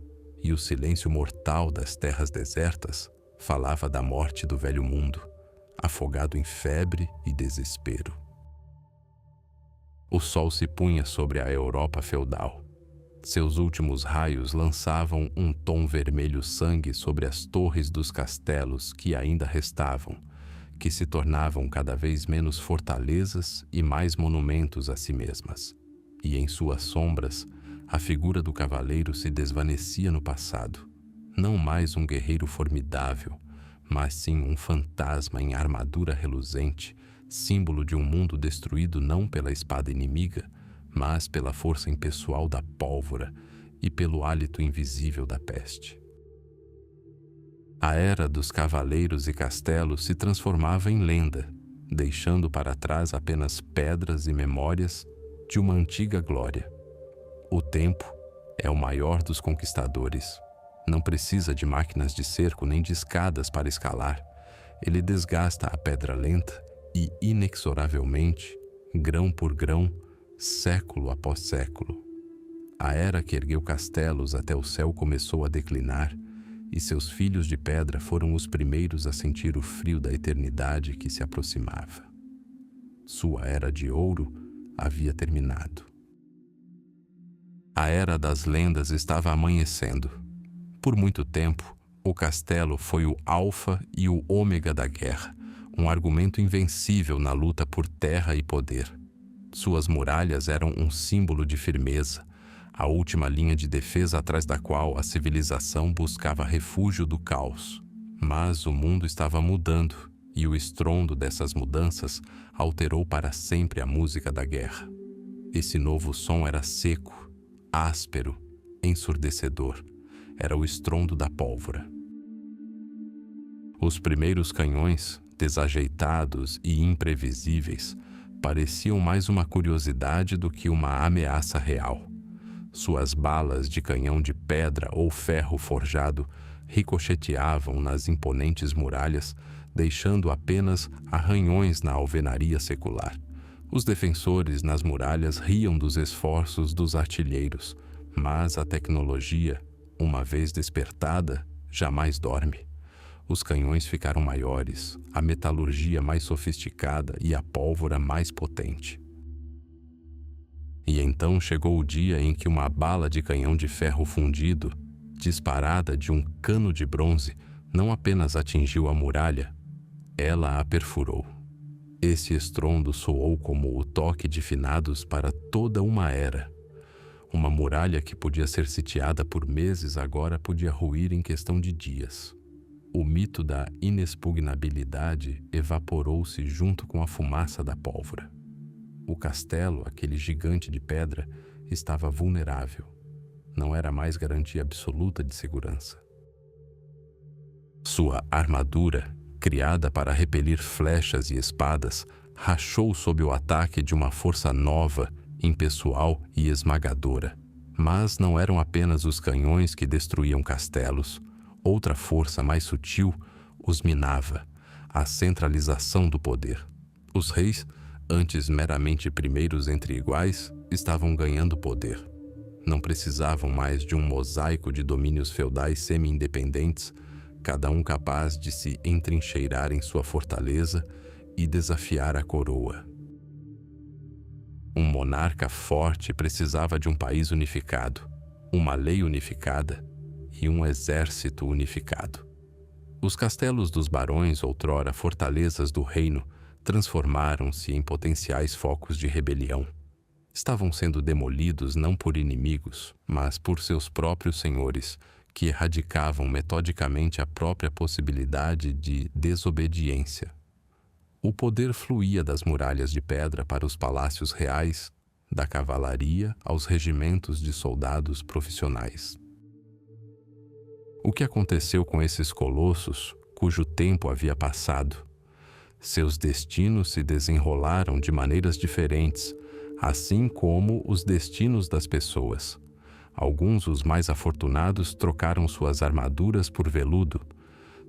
A: e o silêncio mortal das terras desertas falava da morte do velho mundo, afogado em febre e desespero. O sol se punha sobre a Europa feudal. Seus últimos raios lançavam um tom vermelho sangue sobre as torres dos castelos que ainda restavam, que se tornavam cada vez menos fortalezas e mais monumentos a si mesmas. E em suas sombras, a figura do cavaleiro se desvanecia no passado. Não mais um guerreiro formidável, mas sim um fantasma em armadura reluzente, símbolo de um mundo destruído não pela espada inimiga, mas pela força impessoal da pólvora e pelo hálito invisível da peste. A era dos cavaleiros e castelos se transformava em lenda, deixando para trás apenas pedras e memórias de uma antiga glória. O tempo é o maior dos conquistadores. Não precisa de máquinas de cerco nem de escadas para escalar. Ele desgasta a pedra lenta e, inexoravelmente, grão por grão, século após século. A era que ergueu castelos até o céu começou a declinar, e seus filhos de pedra foram os primeiros a sentir o frio da eternidade que se aproximava. Sua era de ouro havia terminado. A era das lendas estava amanhecendo. Por muito tempo, o castelo foi o alfa e o ômega da guerra, um argumento invencível na luta por terra e poder. Suas muralhas eram um símbolo de firmeza, a última linha de defesa atrás da qual a civilização buscava refúgio do caos. Mas o mundo estava mudando, e o estrondo dessas mudanças alterou para sempre a música da guerra. Esse novo som era seco, áspero, ensurdecedor. Era o estrondo da pólvora. Os primeiros canhões, desajeitados e imprevisíveis, pareciam mais uma curiosidade do que uma ameaça real. Suas balas de canhão de pedra ou ferro forjado ricocheteavam nas imponentes muralhas, deixando apenas arranhões na alvenaria secular. Os defensores nas muralhas riam dos esforços dos artilheiros, mas a tecnologia, uma vez despertada, jamais dorme. Os canhões ficaram maiores, a metalurgia mais sofisticada e a pólvora mais potente. E então chegou o dia em que uma bala de canhão de ferro fundido, disparada de um cano de bronze, não apenas atingiu a muralha, ela a perfurou. Esse estrondo soou como o toque de finados para toda uma era. Uma muralha que podia ser sitiada por meses agora podia ruir em questão de dias. O mito da inexpugnabilidade evaporou-se junto com a fumaça da pólvora. O castelo, aquele gigante de pedra, estava vulnerável. Não era mais garantia absoluta de segurança. Sua armadura, criada para repelir flechas e espadas, rachou sob o ataque de uma força nova, impessoal e esmagadora. Mas não eram apenas os canhões que destruíam castelos. Outra força mais sutil os minava, a centralização do poder. Os reis, antes meramente primeiros entre iguais, estavam ganhando poder. Não precisavam mais de um mosaico de domínios feudais semi-independentes, cada um capaz de se entrincheirar em sua fortaleza e desafiar a coroa. Um monarca forte precisava de um país unificado, uma lei unificada e um exército unificado. Os castelos dos barões, outrora fortalezas do reino, transformaram-se em potenciais focos de rebelião. Estavam sendo demolidos não por inimigos, mas por seus próprios senhores, que erradicavam metodicamente a própria possibilidade de desobediência. O poder fluía das muralhas de pedra para os palácios reais, da cavalaria aos regimentos de soldados profissionais. O que aconteceu com esses colossos, cujo tempo havia passado? Seus destinos se desenrolaram de maneiras diferentes, assim como os destinos das pessoas. Alguns, os mais afortunados, trocaram suas armaduras por veludo,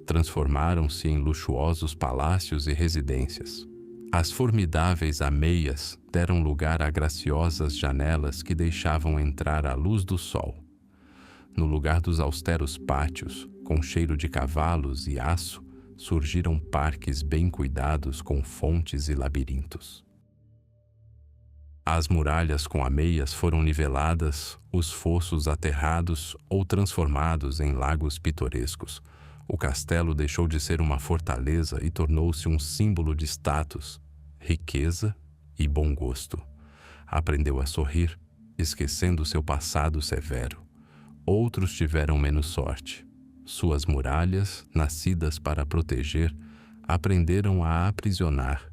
A: transformaram-se em luxuosos palácios e residências. As formidáveis ameias deram lugar a graciosas janelas que deixavam entrar a luz do sol. No lugar dos austeros pátios, com cheiro de cavalos e aço, surgiram parques bem cuidados com fontes e labirintos. As muralhas com ameias foram niveladas, os fossos aterrados ou transformados em lagos pitorescos. O castelo deixou de ser uma fortaleza e tornou-se um símbolo de status, riqueza e bom gosto. Aprendeu a sorrir, esquecendo seu passado severo. Outros tiveram menos sorte. Suas muralhas, nascidas para proteger, aprenderam a aprisionar.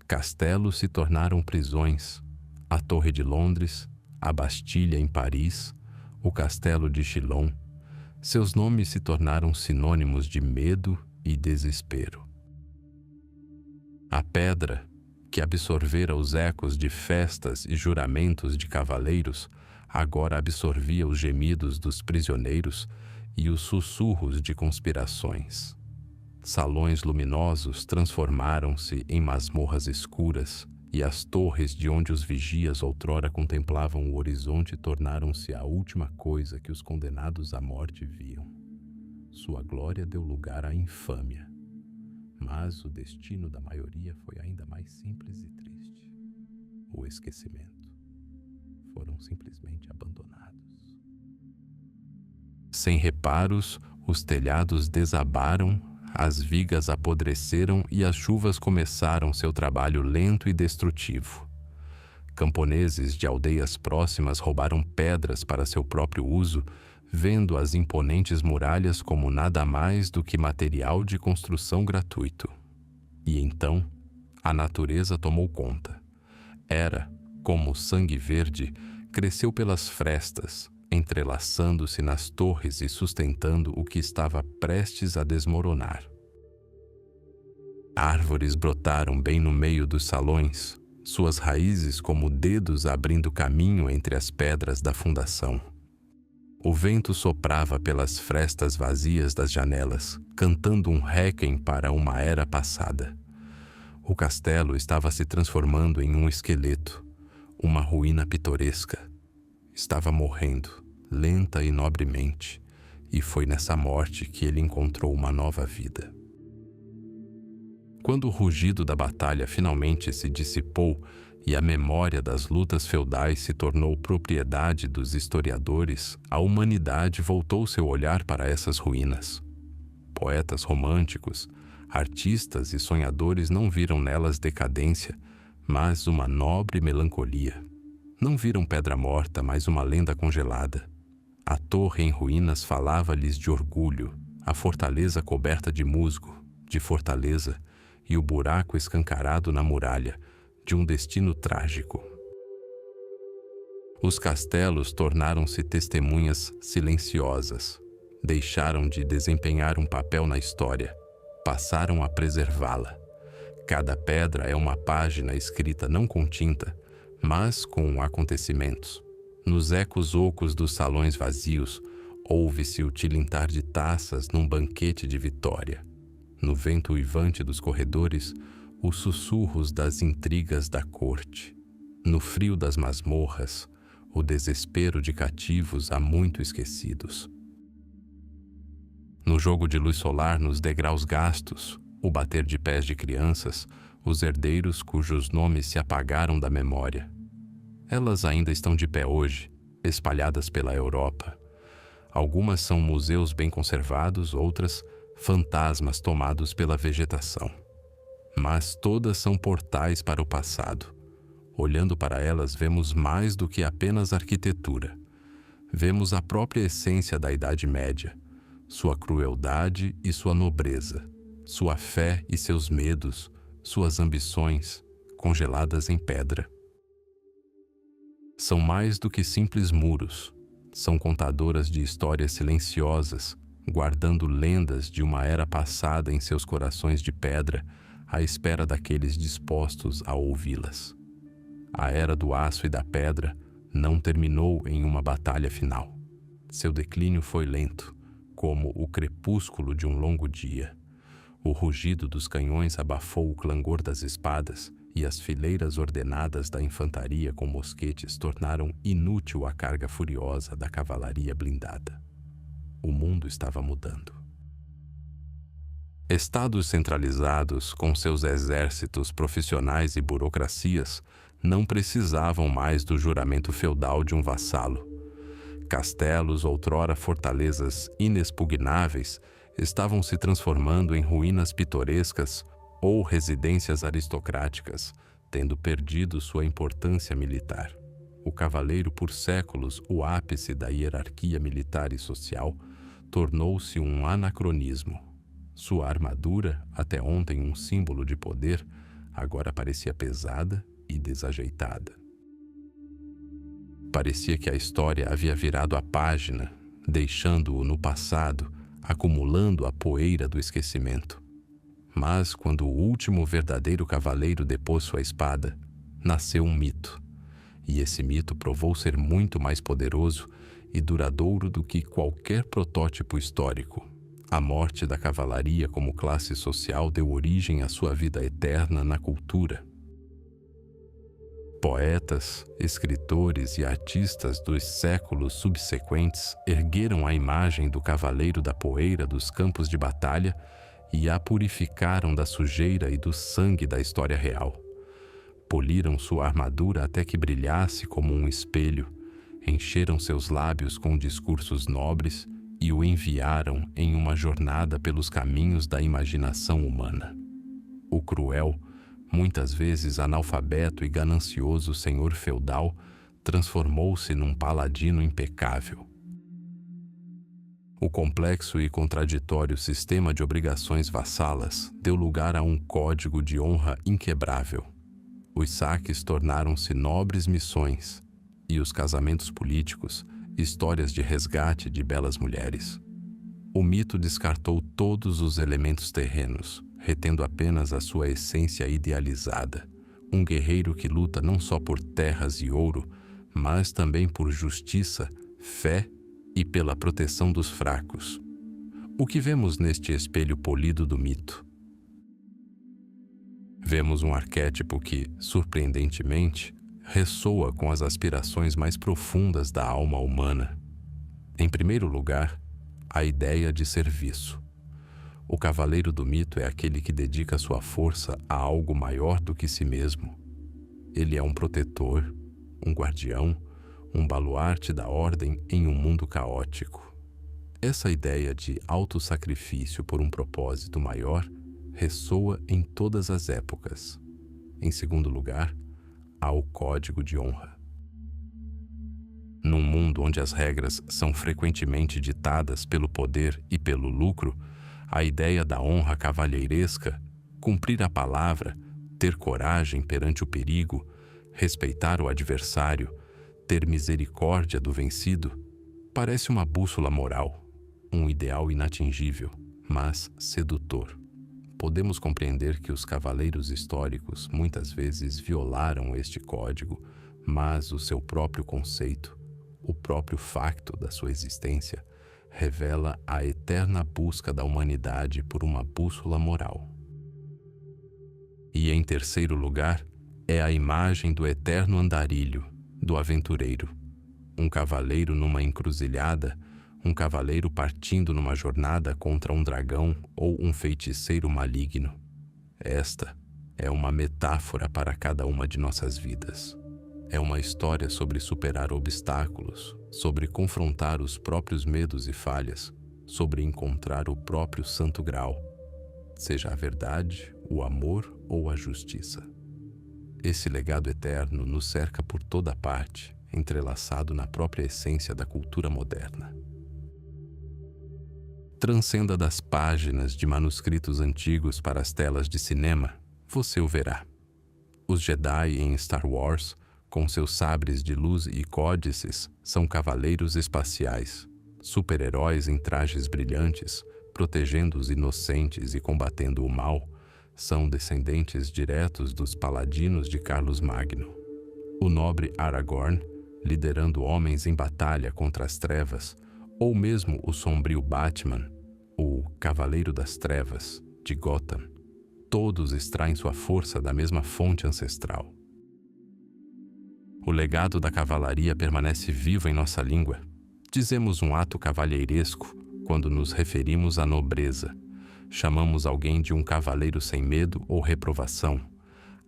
A: Castelos se tornaram prisões. A Torre de Londres, a Bastilha em Paris, o Castelo de Chillon. Seus nomes se tornaram sinônimos de medo e desespero. A pedra, que absorvera os ecos de festas e juramentos de cavaleiros, agora absorvia os gemidos dos prisioneiros e os sussurros de conspirações. Salões luminosos transformaram-se em masmorras escuras, e as torres de onde os vigias outrora contemplavam o horizonte tornaram-se a última coisa que os condenados à morte viam. Sua glória deu lugar à infâmia, mas o destino da maioria foi ainda mais simples e triste. O esquecimento. Foram simplesmente abandonados. Sem reparos, os telhados desabaram, as vigas apodreceram e as chuvas começaram seu trabalho lento e destrutivo. Camponeses de aldeias próximas roubaram pedras para seu próprio uso, vendo as imponentes muralhas como nada mais do que material de construção gratuito. E então, a natureza tomou conta. Era, como sangue verde, cresceu pelas frestas, entrelaçando-se nas torres e sustentando o que estava prestes a desmoronar. Árvores brotaram bem no meio dos salões, suas raízes como dedos abrindo caminho entre as pedras da fundação. O vento soprava pelas frestas vazias das janelas, cantando um réquiem para uma era passada. O castelo estava se transformando em um esqueleto, uma ruína pitoresca. Estava morrendo, lenta e nobremente, e foi nessa morte que ele encontrou uma nova vida. Quando o rugido da batalha finalmente se dissipou e a memória das lutas feudais se tornou propriedade dos historiadores, a humanidade voltou seu olhar para essas ruínas. Poetas românticos, artistas e sonhadores não viram nelas decadência, mas uma nobre melancolia. Não viram pedra morta, mas uma lenda congelada. A torre em ruínas falava-lhes de orgulho, a fortaleza coberta de musgo, de fortaleza, e o buraco escancarado na muralha, de um destino trágico. Os castelos tornaram-se testemunhas silenciosas, deixaram de desempenhar um papel na história, passaram a preservá-la. Cada pedra é uma página escrita não com tinta, mas com acontecimentos. Nos ecos ocos dos salões vazios, ouve-se o tilintar de taças num banquete de vitória. No vento uivante dos corredores, os sussurros das intrigas da corte. No frio das masmorras, o desespero de cativos há muito esquecidos. No jogo de luz solar nos degraus gastos, o bater de pés de crianças, os herdeiros cujos nomes se apagaram da memória. Elas ainda estão de pé hoje, espalhadas pela Europa. Algumas são museus bem conservados, outras fantasmas tomados pela vegetação. Mas todas são portais para o passado. Olhando para elas, vemos mais do que apenas arquitetura. Vemos a própria essência da Idade Média, sua crueldade e sua nobreza, sua fé e seus medos, suas ambições, congeladas em pedra. São mais do que simples muros, são contadoras de histórias silenciosas, guardando lendas de uma era passada em seus corações de pedra, à espera daqueles dispostos a ouvi-las. A era do aço e da pedra não terminou em uma batalha final. Seu declínio foi lento, como o crepúsculo de um longo dia. O rugido dos canhões abafou o clangor das espadas e as fileiras ordenadas da infantaria com mosquetes tornaram inútil a carga furiosa da cavalaria blindada. O mundo estava mudando. Estados centralizados, com seus exércitos profissionais e burocracias, não precisavam mais do juramento feudal de um vassalo. Castelos, outrora fortalezas inexpugnáveis, estavam se transformando em ruínas pitorescas ou residências aristocráticas, tendo perdido sua importância militar. O cavaleiro, por séculos o ápice da hierarquia militar e social, tornou-se um anacronismo. Sua armadura, até ontem um símbolo de poder, agora parecia pesada e desajeitada. Parecia que a história havia virado a página, deixando-o no passado, acumulando a poeira do esquecimento. Mas, quando o último verdadeiro cavaleiro depôs sua espada, nasceu um mito. E esse mito provou ser muito mais poderoso e duradouro do que qualquer protótipo histórico. A morte da cavalaria como classe social deu origem à sua vida eterna na cultura. Poetas, escritores e artistas dos séculos subsequentes ergueram a imagem do cavaleiro da poeira dos campos de batalha e a purificaram da sujeira e do sangue da história real. Poliram sua armadura até que brilhasse como um espelho, encheram seus lábios com discursos nobres e o enviaram em uma jornada pelos caminhos da imaginação humana. O cruel, muitas vezes analfabeto e ganancioso senhor feudal, transformou-se num paladino impecável. O complexo e contraditório sistema de obrigações vassalas deu lugar a um código de honra inquebrável. Os saques tornaram-se nobres missões, e os casamentos políticos, histórias de resgate de belas mulheres. O mito descartou todos os elementos terrenos, retendo apenas a sua essência idealizada, um guerreiro que luta não só por terras e ouro, mas também por justiça, fé e pela proteção dos fracos. O que vemos neste espelho polido do mito? Vemos um arquétipo que, surpreendentemente, ressoa com as aspirações mais profundas da alma humana. Em primeiro lugar, a ideia de serviço. O cavaleiro do mito é aquele que dedica sua força a algo maior do que si mesmo. Ele é um protetor, um guardião, um baluarte da ordem em um mundo caótico. Essa ideia de autossacrifício por um propósito maior ressoa em todas as épocas. Em segundo lugar, há o código de honra. Num mundo onde as regras são frequentemente ditadas pelo poder e pelo lucro, a ideia da honra cavalheiresca, cumprir a palavra, ter coragem perante o perigo, respeitar o adversário, ter misericórdia do vencido, parece uma bússola moral, um ideal inatingível, mas sedutor. Podemos compreender que os cavaleiros históricos muitas vezes violaram este código, mas o seu próprio conceito, o próprio facto da sua existência, revela a eterna busca da humanidade por uma bússola moral. E em terceiro lugar, é a imagem do eterno andarilho, do aventureiro. Um cavaleiro numa encruzilhada, um cavaleiro partindo numa jornada contra um dragão ou um feiticeiro maligno. Esta é uma metáfora para cada uma de nossas vidas. É uma história sobre superar obstáculos, sobre confrontar os próprios medos e falhas, sobre encontrar o próprio santo grau, seja a verdade, o amor ou a justiça. Esse legado eterno nos cerca por toda parte, entrelaçado na própria essência da cultura moderna. Transcenda das páginas de manuscritos antigos para as telas de cinema, você o verá. Os Jedi em Star Wars, com seus sabres de luz e códices, são cavaleiros espaciais, super-heróis em trajes brilhantes, protegendo os inocentes e combatendo o mal, são descendentes diretos dos paladinos de Carlos Magno. O nobre Aragorn, liderando homens em batalha contra as trevas, ou mesmo o sombrio Batman, o Cavaleiro das Trevas, de Gotham, todos extraem sua força da mesma fonte ancestral. O legado da cavalaria permanece vivo em nossa língua. Dizemos um ato cavalheiresco quando nos referimos à nobreza. Chamamos alguém de um cavaleiro sem medo ou reprovação.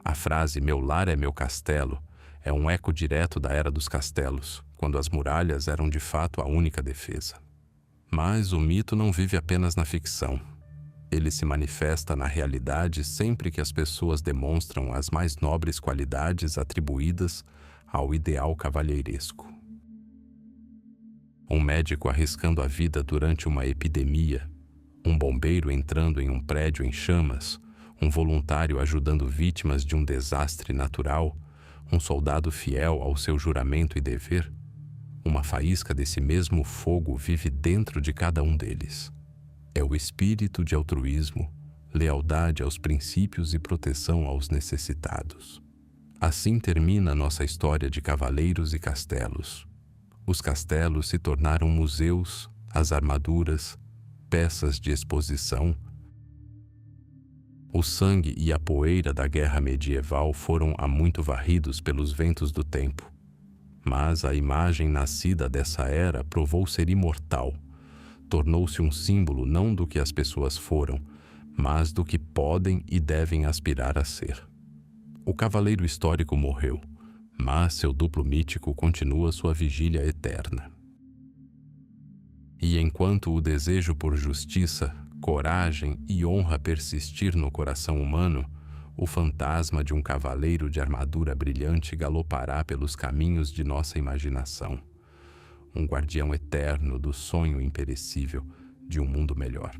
A: A frase "meu lar é meu castelo" é um eco direto da Era dos Castelos, quando as muralhas eram de fato a única defesa. Mas o mito não vive apenas na ficção. Ele se manifesta na realidade sempre que as pessoas demonstram as mais nobres qualidades atribuídas ao ideal cavalheiresco. Um médico arriscando a vida durante uma epidemia, um bombeiro entrando em um prédio em chamas, um voluntário ajudando vítimas de um desastre natural, um soldado fiel ao seu juramento e dever, uma faísca desse mesmo fogo vive dentro de cada um deles. É o espírito de altruísmo, lealdade aos princípios e proteção aos necessitados. Assim termina nossa história de cavaleiros e castelos. Os castelos se tornaram museus, as armaduras, peças de exposição. O sangue e a poeira da guerra medieval foram há muito varridos pelos ventos do tempo. Mas a imagem nascida dessa era provou ser imortal. Tornou-se um símbolo não do que as pessoas foram, mas do que podem e devem aspirar a ser. O cavaleiro histórico morreu, mas seu duplo mítico continua sua vigília eterna. E enquanto o desejo por justiça, coragem e honra persistir no coração humano, o fantasma de um cavaleiro de armadura brilhante galopará pelos caminhos de nossa imaginação, um guardião eterno do sonho imperecível de um mundo melhor.